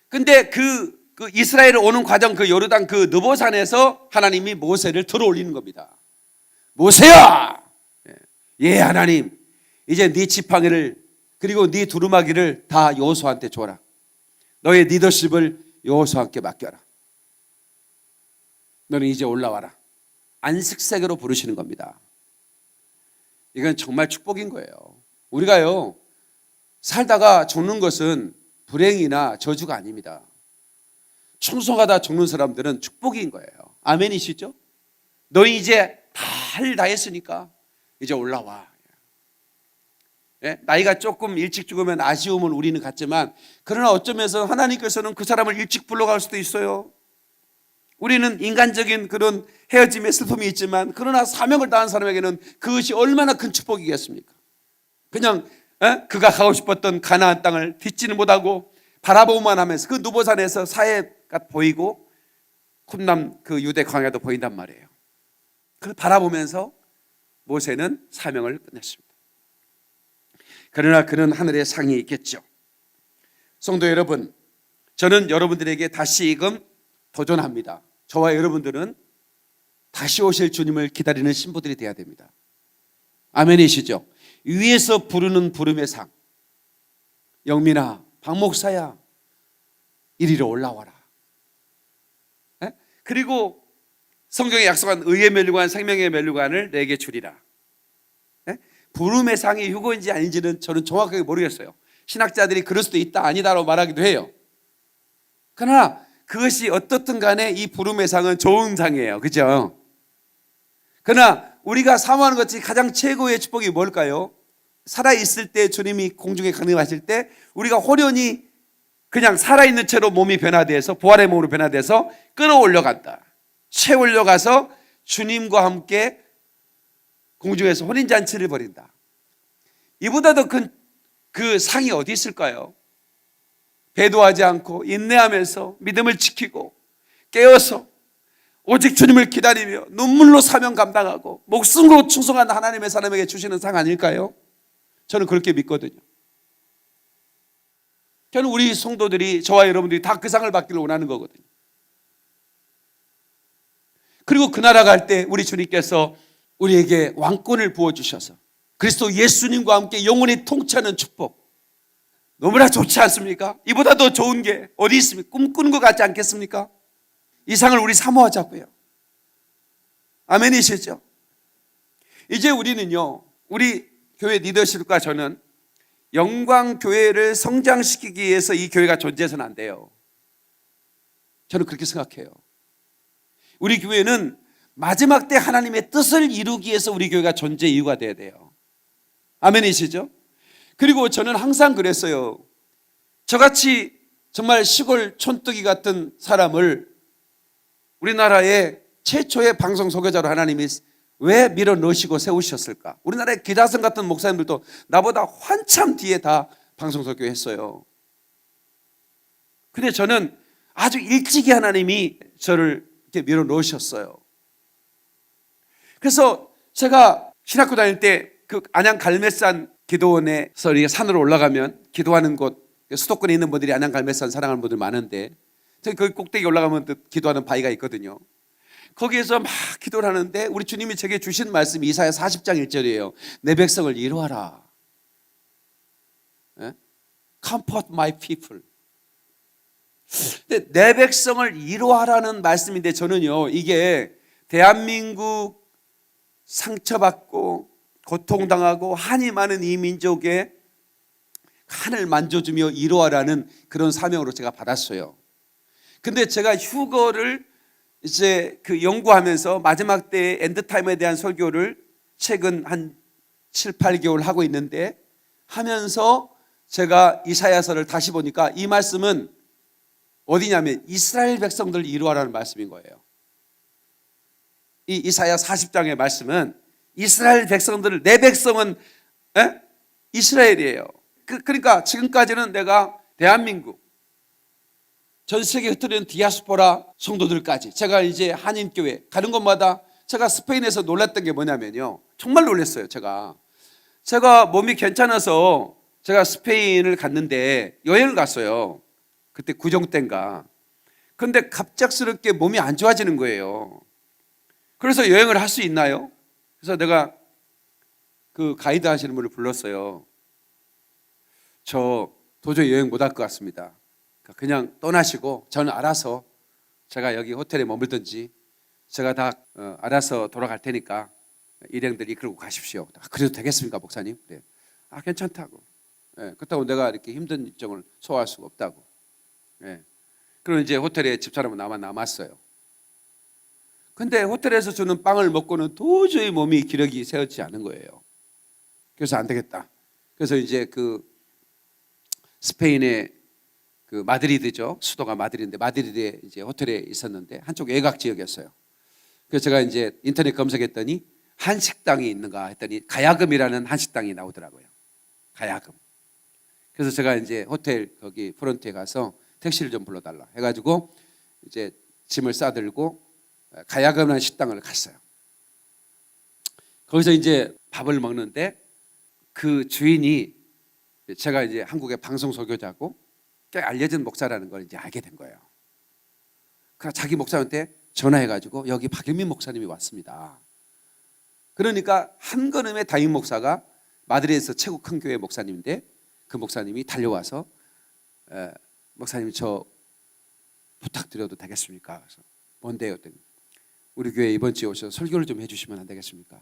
근데 그 이스라엘을 오는 과정 그 요르단 그 느보산에서 하나님이 모세를 들어 올리는 겁니다. 모세야! 예, 하나님. 이제 네 지팡이를 그리고 네 두루마기를 다 여호수아한테 줘라. 너의 리더십을 여호수아께 맡겨라. 너는 이제 올라와라. 안식세계로 부르시는 겁니다. 이건 정말 축복인 거예요. 우리가요 살다가 죽는 것은 불행이나 저주가 아닙니다. 충성하다 죽는 사람들은 축복인 거예요. 아멘이시죠? 너희 이제 다 할 일 다 했으니까 이제 올라와. 나이가 조금 일찍 죽으면 아쉬움을 우리는 갖지만 그러나 어쩌면서 하나님께서는 그 사람을 일찍 불러갈 수도 있어요. 우리는 인간적인 그런 헤어짐의 슬픔이 있지만 그러나 사명을 다한 사람에게는 그것이 얼마나 큰 축복이겠습니까? 그냥 그가 가고 싶었던 가나안 땅을 듣지는 못하고 바라보고만 하면서 그 느보산에서 사해가 보이고 쿰남 그 유대 광야도 보인단 말이에요. 그걸 바라보면서 모세는 사명을 끝냈습니다. 그러나 그는 하늘에 상이 있겠죠. 성도 여러분, 저는 여러분들에게 다시금 도전합니다. 저와 여러분들은 다시 오실 주님을 기다리는 신부들이 되어야 됩니다. 아멘이시죠? 위에서 부르는 부름의 상. 영민아, 박 목사야, 이리로 올라와라. 그리고 성경에 약속한 의의 면류관, 생명의 면류관을 내게 주리라. 예? 부름의 상이 휴거인지 아닌지는 저는 정확하게 모르겠어요. 신학자들이 그럴 수도 있다 아니다라고 말하기도 해요. 그러나 그것이 어떻든 간에 이 부름의 상은 좋은 상이에요. 그죠? 그러나 우리가 사모하는 것 중에 가장 최고의 축복이 뭘까요? 살아있을 때 주님이 공중에 강림하실 때 우리가 호련히 그냥 살아있는 채로 몸이 변화돼서 부활의 몸으로 변화돼서 끌어올려 간다. 채올려 가서 주님과 함께 공중에서 혼인잔치를 벌인다. 이보다 더 큰 그 상이 어디 있을까요? 배도하지 않고 인내하면서 믿음을 지키고 깨어서 오직 주님을 기다리며 눈물로 사명 감당하고 목숨으로 충성한 하나님의 사람에게 주시는 상 아닐까요? 저는 그렇게 믿거든요. 저는 우리 성도들이, 저와 여러분들이 다 그 상을 받기를 원하는 거거든요. 그리고 그 나라 갈 때 우리 주님께서 우리에게 왕권을 부어주셔서 그리스도 예수님과 함께 영원히 통치하는 축복, 너무나 좋지 않습니까? 이보다 더 좋은 게 어디 있습니까? 꿈꾸는 것 같지 않겠습니까? 이 상을 우리 사모하자고요. 아멘이시죠? 이제 우리는요, 우리 교회 리더십과 저는 영광교회를 성장시키기 위해서 이 교회가 존재해서는 안 돼요. 저는 그렇게 생각해요. 우리 교회는 마지막 때 하나님의 뜻을 이루기 위해서 우리 교회가 존재 이유가 돼야 돼요. 아멘이시죠? 그리고 저는 항상 그랬어요. 저같이 정말 시골 촌뜨기 같은 사람을 우리나라의 최초의 방송 소개자로 하나님이 왜 밀어 넣으시고 세우셨을까? 우리나라의 기다성 같은 목사님들도 나보다 한참 뒤에 다 방송 소개했어요. 근데 저는 아주 일찍이 하나님이 저를 이렇게 밀어 넣으셨어요. 그래서 제가 신학교 다닐 때 그 안양 갈매산 기도원에서 산으로 올라가면 기도하는 곳, 수도권에 있는 분들이 안양 갈매산 사랑하는 분들 많은데 저기 거기 꼭대기 올라가면 기도하는 바위가 있거든요. 거기에서 막 기도를 하는데 우리 주님이 제게 주신 말씀이 이사야 40장 1절이에요. 내 백성을 이루어라. Comfort my people. 근데 내 백성을 이루어라는 말씀인데 저는요, 이게 대한민국 상처받고 고통당하고 한이 많은 이 민족의 한을 만져주며 이루어라는 그런 사명으로 제가 받았어요. 근데 제가 휴거를 이제 그 연구하면서 마지막 때 엔드타임에 대한 설교를 최근 한 7, 8개월 하고 있는데 하면서 제가 이사야서를 다시 보니까 이 말씀은 어디냐면 이스라엘 백성들을 이루어라는 말씀인 거예요. 이 이사야 40장의 말씀은 이스라엘 백성들을, 내 백성은 이스라엘이에요. 그러니까 지금까지는 내가 대한민국 전 세계에 흩어진 디아스포라 성도들까지 제가 이제 한인교회 가는 곳마다 제가 스페인에서 놀랐던 게 뭐냐면요, 정말 놀랐어요. 제가 몸이 괜찮아서 제가 스페인을 갔는데 여행을 갔어요. 그때 구정 때인가. 그런데 갑작스럽게 몸이 안 좋아지는 거예요. 그래서 여행을 할 수 있나요? 그래서 내가 그 가이드 하시는 분을 불렀어요. 저 도저히 여행 못 할 것 같습니다. 그냥 떠나시고 저는 알아서 제가 여기 호텔에 머물든지 제가 다 알아서 돌아갈 테니까 일행들 이끌고 가십시오. 그래도 되겠습니까, 목사님? 그래. 괜찮다고. 그렇다고 내가 이렇게 힘든 일정을 소화할 수가 없다고. 그럼 이제 호텔에 집사람은 남았어요. 근데 호텔에서 주는 빵을 먹고는 도저히 몸이 기력이 세워지지 않은 거예요. 그래서 안 되겠다. 그래서 이제 그 스페인의 그 마드리드죠. 수도가 마드리드인데 마드리드에 이제 호텔에 있었는데 한쪽 외곽 지역이었어요. 그래서 제가 이제 인터넷 검색했더니 한식당이 있는가 했더니 가야금이라는 한식당이 나오더라고요. 가야금. 그래서 제가 이제 호텔 거기 프론트에 가서 택시를 좀 불러달라 해가지고 이제 짐을 싸들고 가야금이라는 식당을 갔어요. 거기서 이제 밥을 먹는데 그 주인이 제가 이제 한국의 방송 설교자고 꽤 알려진 목사라는 걸 이제 알게 된 거예요. 그러니까 자기 목사한테 전화해가지고 여기 박일민 목사님이 왔습니다. 그러니까 한 걸음에 담임 목사가 마드리드에서 최고 큰 교회 목사님인데 그 목사님이 달려와서 목사님 저 부탁드려도 되겠습니까? 그래서 뭔데요? 우리 교회 이번 주에 오셔서 설교를 좀 해주시면 안 되겠습니까?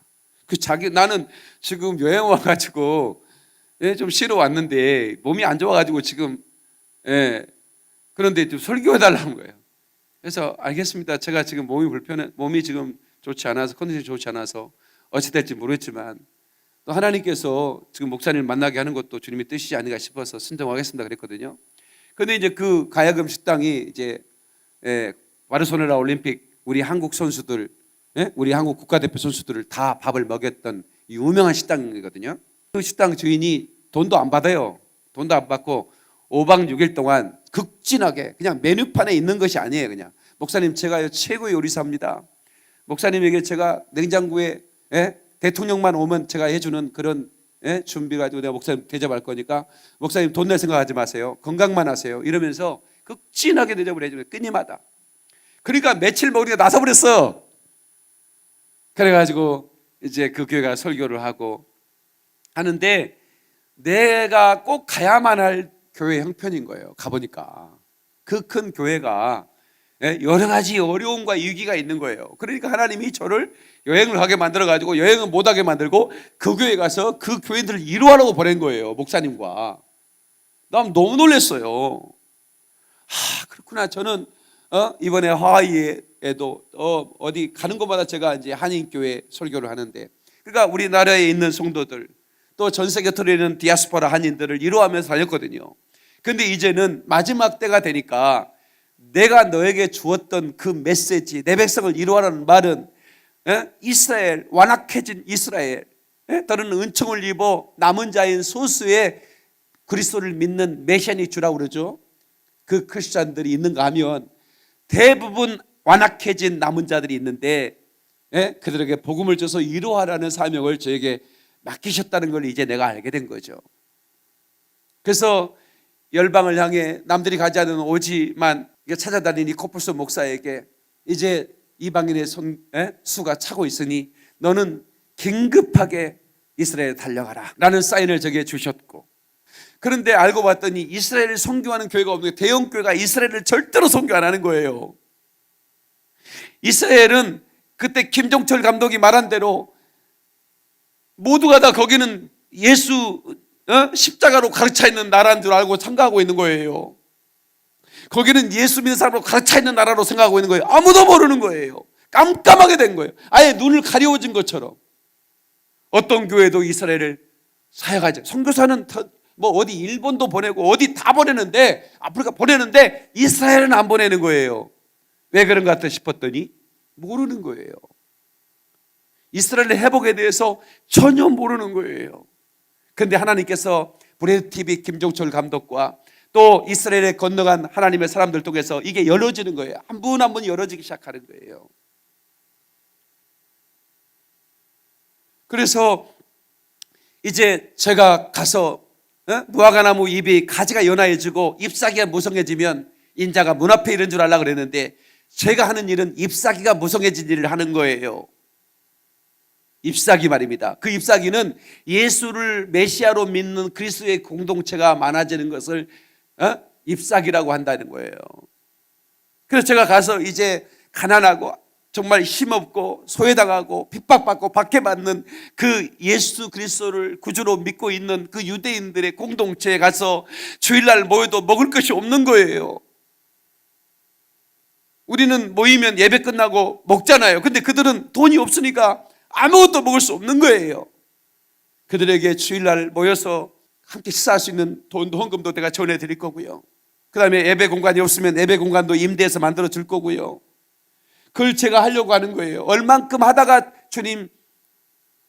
나는 지금 여행 와가지고 좀 쉬러 왔는데 몸이 안 좋아가지고 지금 그런데 좀 설교해달라는 거예요. 그래서 알겠습니다. 제가 지금 몸이 지금 좋지 않아서 컨디션이 좋지 않아서 어찌 될지 모르겠지만 또 하나님께서 지금 목사님을 만나게 하는 것도 주님의 뜻이지 아닌가 싶어서 순종하겠습니다 그랬거든요. 그런데 이제 그 가야금 식당이 이제 바르셀로나 올림픽 우리 한국 선수들, 우리 한국 국가대표 선수들을 다 밥을 먹였던 유명한 식당이거든요. 그 식당 주인이 돈도 안 받아요. 돈도 안 받고 5박 6일 동안 극진하게 그냥 메뉴판에 있는 것이 아니에요. 그냥 목사님 제가 최고의 요리사입니다. 목사님에게 제가 냉장고에 대통령만 오면 제가 해주는 그런 준비 가지고 내가 목사님 대접할 거니까 목사님 돈 낼 생각하지 마세요. 건강만 하세요. 이러면서 극진하게 대접을 해주는 끊임하다. 그러니까 며칠 먹으니까 나서버렸어. 그래가지고 이제 그 교회가 설교를 하고 하는데 내가 꼭 가야만 할 교회 형편인 거예요. 가보니까 그 큰 교회가 여러 가지 어려움과 위기가 있는 거예요. 그러니까 하나님이 저를 여행을 하게 만들어가지고 여행을 못하게 만들고 그 교회에 가서 그 교인들을 위로하라고 보낸 거예요. 목사님과. 난 너무 놀랐어요. 그렇구나. 저는 이번에 하와이에도 어디 가는 곳마다 제가 이제 한인교회 설교를 하는데, 그러니까 우리나라에 있는 성도들 또 전 세계 틀에 있는 디아스포라 한인들을 위로하면서 다녔거든요. 근데 이제는 마지막 때가 되니까 내가 너에게 주었던 그 메시지, 내 백성을 위로하라는 말은 이스라엘, 완악해진 이스라엘, 다른 은총을 입어 남은 자인 소수의 그리스도를 믿는 메시안이 주라고 그러죠. 그 크리스찬들이 있는가 하면 대부분 완악해진 남은 자들이 있는데 그들에게 복음을 줘서 위로하라는 사명을 저에게 맡기셨다는 걸 이제 내가 알게 된 거죠. 그래서 열방을 향해 남들이 가지 않는 오지만 찾아다니는 코뿔소 목사에게 이제 이방인의 수가 차고 있으니 너는 긴급하게 이스라엘에 달려가라 라는 사인을 저게 주셨고, 그런데 알고 봤더니 이스라엘을 선교하는 교회가 없는, 대형 교회가 이스라엘을 절대로 선교 안 하는 거예요. 이스라엘은 그때 김종철 감독이 말한 대로 모두가 다 거기는 예수 십자가로 가르쳐 있는 나라인 줄 알고 생각하고 있는 거예요. 거기는 예수 믿는 사람으로 가르쳐 있는 나라로 생각하고 있는 거예요. 아무도 모르는 거예요. 깜깜하게 된 거예요. 아예 눈을 가려워진 것처럼. 어떤 교회도 이스라엘을 사역하죠. 선교사는 뭐 어디 일본도 보내고 어디 다 보내는데, 아프리카 보내는데 이스라엘은 안 보내는 거예요. 왜 그런 것 같아 싶었더니 모르는 거예요. 이스라엘의 회복에 대해서 전혀 모르는 거예요. 그런데 하나님께서 브레드TV 김종철 감독과 또 이스라엘에 건너간 하나님의 사람들 통해서 이게 열어지는 거예요. 한 분 한 분 열어지기 시작하는 거예요. 그래서 이제 제가 가서 무화과나무 잎이 가지가 연화해지고 잎사귀가 무성해지면 인자가 문 앞에 이른 줄 알라 그랬는데, 제가 하는 일은 잎사귀가 무성해진 일을 하는 거예요. 잎사귀 말입니다. 그 잎사귀는 예수를 메시아로 믿는 그리스도의 공동체가 많아지는 것을 잎사귀라고 한다는 거예요. 그래서 제가 가서 이제 가난하고 정말 힘없고 소외당하고 핍박받고 박해받는 그 예수 그리스도를 구주로 믿고 있는 그 유대인들의 공동체에 가서 주일날 모여도 먹을 것이 없는 거예요. 우리는 모이면 예배 끝나고 먹잖아요. 근데 그들은 돈이 없으니까 아무것도 먹을 수 없는 거예요. 그들에게 주일날 모여서 함께 식사할 수 있는 돈도 헌금도 내가 전해드릴 거고요. 그 다음에 예배 공간이 없으면 예배 공간도 임대해서 만들어 줄 거고요. 그걸 제가 하려고 하는 거예요. 얼만큼 하다가 주님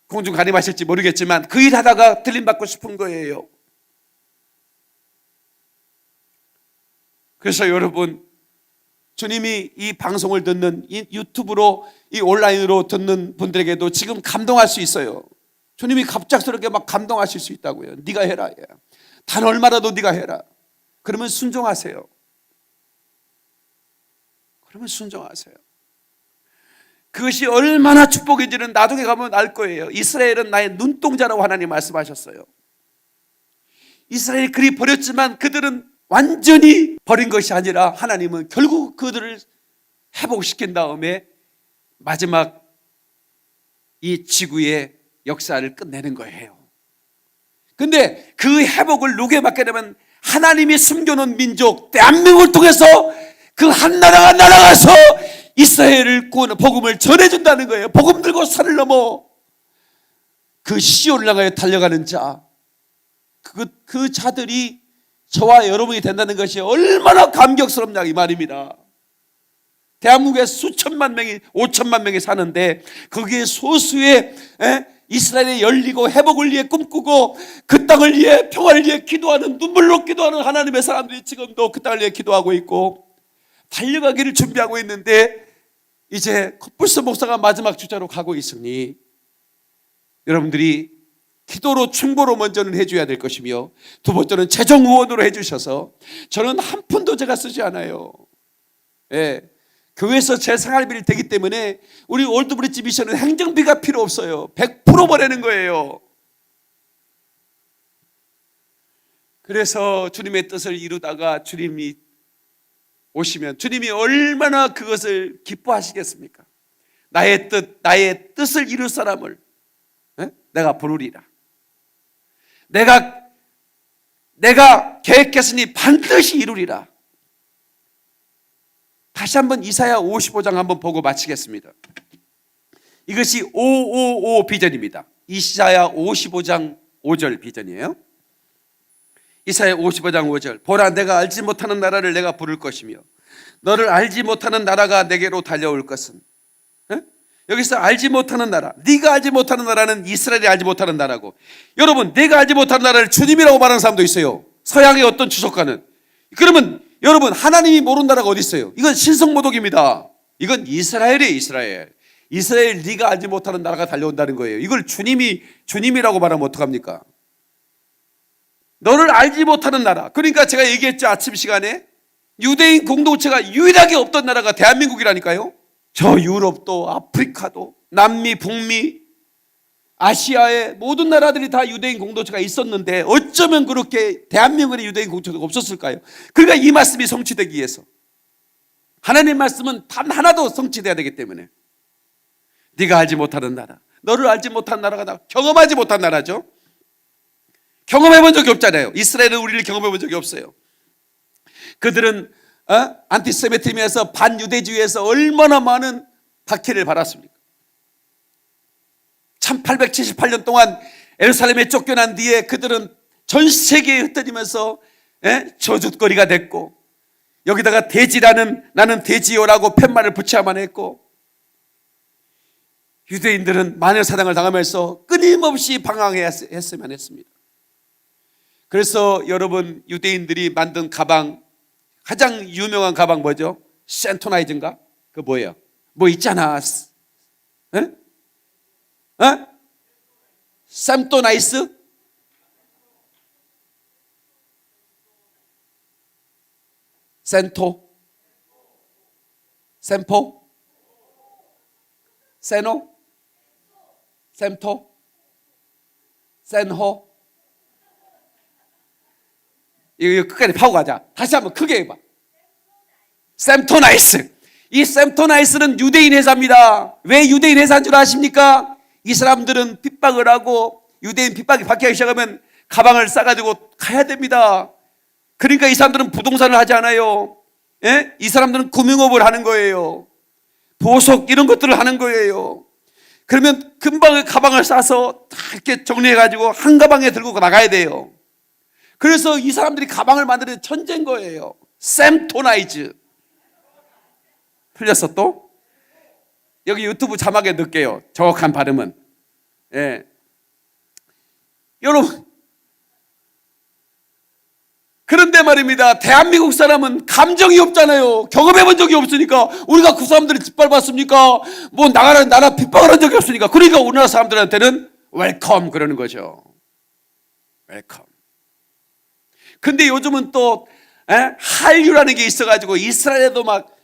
공중 가림하실지 모르겠지만 그 일 하다가 들림받고 싶은 거예요. 그래서 여러분, 주님이 이 방송을 듣는 이 유튜브로 이 온라인으로 듣는 분들에게도 지금 감동할 수 있어요. 주님이 갑작스럽게 막 감동하실 수 있다고요. 네가 해라. 단 얼마라도 네가 해라. 그러면 순종하세요. 그러면 순종하세요. 그것이 얼마나 축복인지는 나중에 가면 알 거예요. 이스라엘은 나의 눈동자라고 하나님 말씀하셨어요. 이스라엘이 그리 버렸지만 그들은 완전히 버린 것이 아니라 하나님은 결국 그들을 회복시킨 다음에 마지막 이 지구의 역사를 끝내는 거예요. 근데 그 회복을 누구에 맡게 되면 하나님이 숨겨놓은 민족 대한민국을 통해서 그 한 나라가 날아가서 이스라엘을 복음을 전해준다는 거예요. 복음 들고 산을 넘어 그 시온을 향하여 달려가는 자, 그 자들이 저와 여러분이 된다는 것이 얼마나 감격스럽냐 이 말입니다. 대한민국에 수천만 명이 5천만 명이 사는데 거기에 소수의 이스라엘에 열리고 회복을 위해 꿈꾸고 그 땅을 위해 평화를 위해 기도하는 눈물로 기도하는 하나님의 사람들이 지금도 그 땅을 위해 기도하고 있고 달려가기를 준비하고 있는데 이제 코뿔소 목사가 마지막 주자로 가고 있으니 여러분들이 기도로 충고로 먼저는 해줘야 될 것이며 두 번째는 재정 후원으로 해주셔서 저는 한 푼도 제가 쓰지 않아요. 교회에서 제 생활비를 되기 때문에 우리 올드브리지 미션은 행정비가 필요 없어요. 100% 보내는 거예요. 그래서 주님의 뜻을 이루다가 주님이 오시면 주님이 얼마나 그것을 기뻐하시겠습니까? 나의 뜻을 이룰 사람을 내가 부르리라. 내가 계획했으니 반드시 이루리라. 다시 한번 이사야 55장 한번 보고 마치겠습니다. 이것이 555 비전입니다. 이사야 55장 5절 비전이에요. 이사야 55장 5절. 보라, 내가 알지 못하는 나라를 내가 부를 것이며 너를 알지 못하는 나라가 내게로 달려올 것은. 여기서 알지 못하는 나라, 네가 알지 못하는 나라는 이스라엘이 알지 못하는 나라고, 여러분 내가 알지 못하는 나라를 주님이라고 말하는 사람도 있어요. 서양의 어떤 주석가는. 그러면 여러분 하나님이 모르는 나라가 어디 있어요? 이건 신성모독입니다. 이건 이스라엘이에요. 이스라엘 네가 알지 못하는 나라가 달려온다는 거예요. 이걸 주님이라고 말하면 어떡합니까? 너를 알지 못하는 나라. 그러니까 제가 얘기했죠, 아침 시간에. 유대인 공동체가 유일하게 없던 나라가 대한민국이라니까요. 저 유럽도 아프리카도 남미 북미 아시아의 모든 나라들이 다 유대인 공동체가 있었는데 어쩌면 그렇게 대한민국의 유대인 공동체가 없었을까요? 그러니까 이 말씀이 성취되기 위해서, 하나님의 말씀은 단 하나도 성취돼야 되기 때문에, 네가 알지 못하는 나라, 너를 알지 못한 나라가 경험하지 못한 나라죠. 경험해 본 적이 없잖아요. 이스라엘은 우리를 경험해 본 적이 없어요. 그들은 안티세미tism에서 반유대주의에서 얼마나 많은 박해를 받았습니까? 1878년 동안 예루살렘에 쫓겨난 뒤에 그들은 전 세계에 흩어지면서 저주거리가 됐고, 여기다가 돼지라는, 나는 돼지요라고 팻말을 붙여야만 했고, 유대인들은 마녀사냥을 당하면서 끊임없이 방황했으면 했습니다. 그래서 여러분, 유대인들이 만든 가방, 가장 유명한 가방 뭐죠? 센토나이즈인가? 그 뭐예요? 뭐 있잖아. 샘토나이스? 센토? 샘포? 세노? 샘토? 센호? 이거 끝까지 파고 가자. 다시 한번 크게 해봐. 샘토나이스. 이 샘토나이스는 유대인 회사입니다. 왜 유대인 회사인 줄 아십니까? 이 사람들은 핍박을 하고, 유대인 핍박이 받기 시작하면 가방을 싸가지고 가야 됩니다. 그러니까 이 사람들은 부동산을 하지 않아요. 이 사람들은 금융업을 하는 거예요. 보석 이런 것들을 하는 거예요. 그러면 금방 가방을 싸서 다 이렇게 정리해가지고 한 가방에 들고 나가야 돼요. 그래서 이 사람들이 가방을 만드는 천재인 거예요. 샘토나이즈. 틀렸어 또? 여기 유튜브 자막에 넣을게요. 정확한 발음은. 여러분, 그런데 말입니다, 대한민국 사람은 감정이 없잖아요. 경험해 본 적이 없으니까. 우리가 그 사람들을 짓밟았습니까? 뭐 나라 핍박을 한 적이 없으니까. 그러니까 우리나라 사람들한테는 웰컴 그러는 거죠. 웰컴. 근데 요즘은 또 한류라는 게 있어가지고 이스라엘에도 막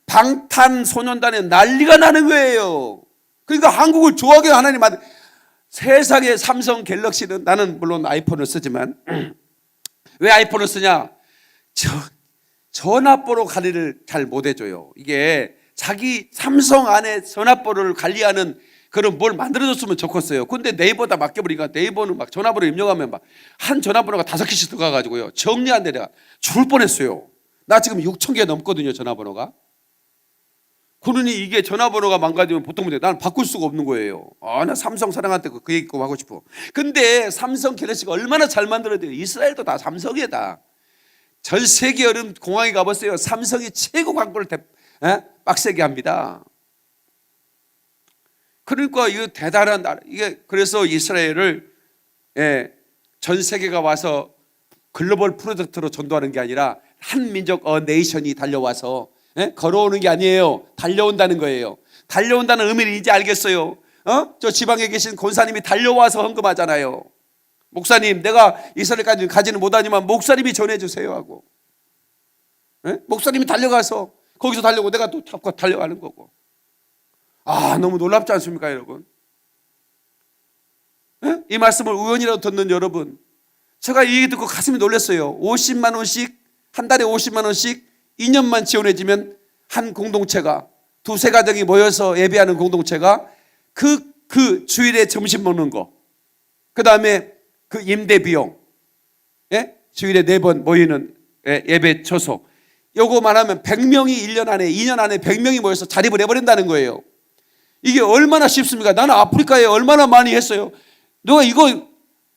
방탄소년단에 난리가 나는 거예요. 그러니까 한국을 좋아하게 하나님 세상에 삼성 갤럭시는, 나는 물론 아이폰을 쓰지만 왜 아이폰을 쓰냐? 전화번호 관리를 잘 못해줘요. 이게 자기 삼성 안에 전화번호를 관리하는 그런 뭘 만들어줬으면 좋겠어요. 근데 네이버다 맡겨버리니까 네이버는 막 전화번호 입력하면 막 한 전화번호가 5개씩 들어가가지고요. 정리 안 돼. 내가 죽을 뻔했어요. 나 지금 6,000개 넘거든요, 전화번호가. 그러니 이게 전화번호가 망가지면 보통 문제. 나는 바꿀 수가 없는 거예요. 나 삼성 사랑한테 그 얘기 꼭 하고 싶어. 근데 삼성 갤럭시가 얼마나 잘 만들어져요. 이스라엘도 다 삼성이다. 전 세계 여름 공항에 가보세요. 삼성이 최고 광고를 빡세게 합니다. 그러니까 이거 대단한 나라. 이게 그래서 이스라엘을 전 세계가 와서 글로벌 프로젝트로 전도하는 게 아니라 한 민족 네이션이 달려와서 걸어오는 게 아니에요. 달려온다는 거예요. 달려온다는 의미를 이제 알겠어요. 저 지방에 계신 권사님이 달려와서 헌금하잖아요. 목사님, 내가 이스라엘까지 가지는 못하지만 목사님이 전해주세요 하고, 목사님이 달려가서 거기서 달려고 내가 또 잡고 달려가는 거고. 너무 놀랍지 않습니까, 여러분? 이 말씀을 우연이라도 듣는 여러분, 제가 이 얘기 듣고 가슴이 놀랐어요. 50만 원씩, 한 달에 50만 원씩 2년만 지원해주면 한 공동체가, 두세 가정이 모여서 예배하는 공동체가 그 주일에 점심 먹는 거, 그 다음에 그 임대 비용, 주일에 4번 모이는 예배 처소, 요거만 하면 100명이 1년 안에, 2년 안에 100명이 모여서 자립을 해버린다는 거예요. 이게 얼마나 쉽습니까? 나는 아프리카에 얼마나 많이 했어요. 누가 이거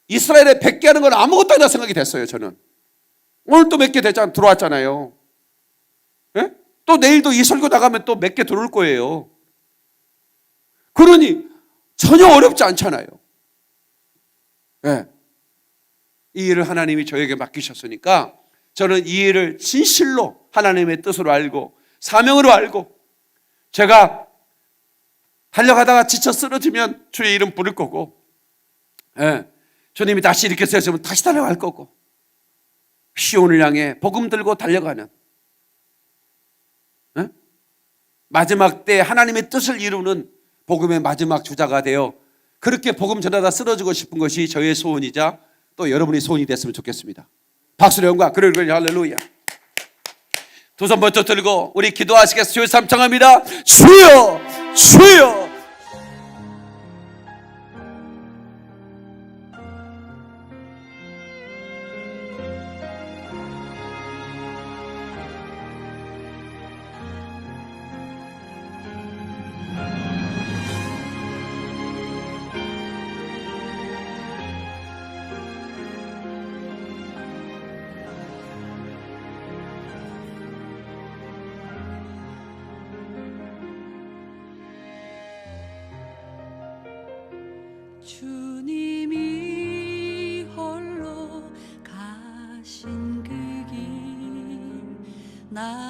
이스라엘에 100개 하는 건 아무것도 아니다 생각이 됐어요, 저는. 오늘 또 몇 개 들어왔잖아요. 또 내일도 이 설교 나가면 또 몇 개 들어올 거예요. 그러니 전혀 어렵지 않잖아요. 이 일을 하나님이 저에게 맡기셨으니까 저는 이 일을 진실로 하나님의 뜻으로 알고 사명으로 알고, 제가 달려가다가 지쳐 쓰러지면 주의 이름 부를 거고, 주님이 다시 이렇게 세우시면 다시 달려갈 거고, 시온을 향해 복음 들고 달려가는, 마지막 때 하나님의 뜻을 이루는 복음의 마지막 주자가 되어 그렇게 복음 전하다 쓰러지고 싶은 것이 저의 소원이자 또 여러분의 소원이 됐으면 좋겠습니다. 박수로 영광. 그래 할렐루야. 두 손 번쩍 들고 우리 기도하시겠습니다. 주여 삼청합니다. 주여, 주여. 주님이 홀로 가신 그 길 나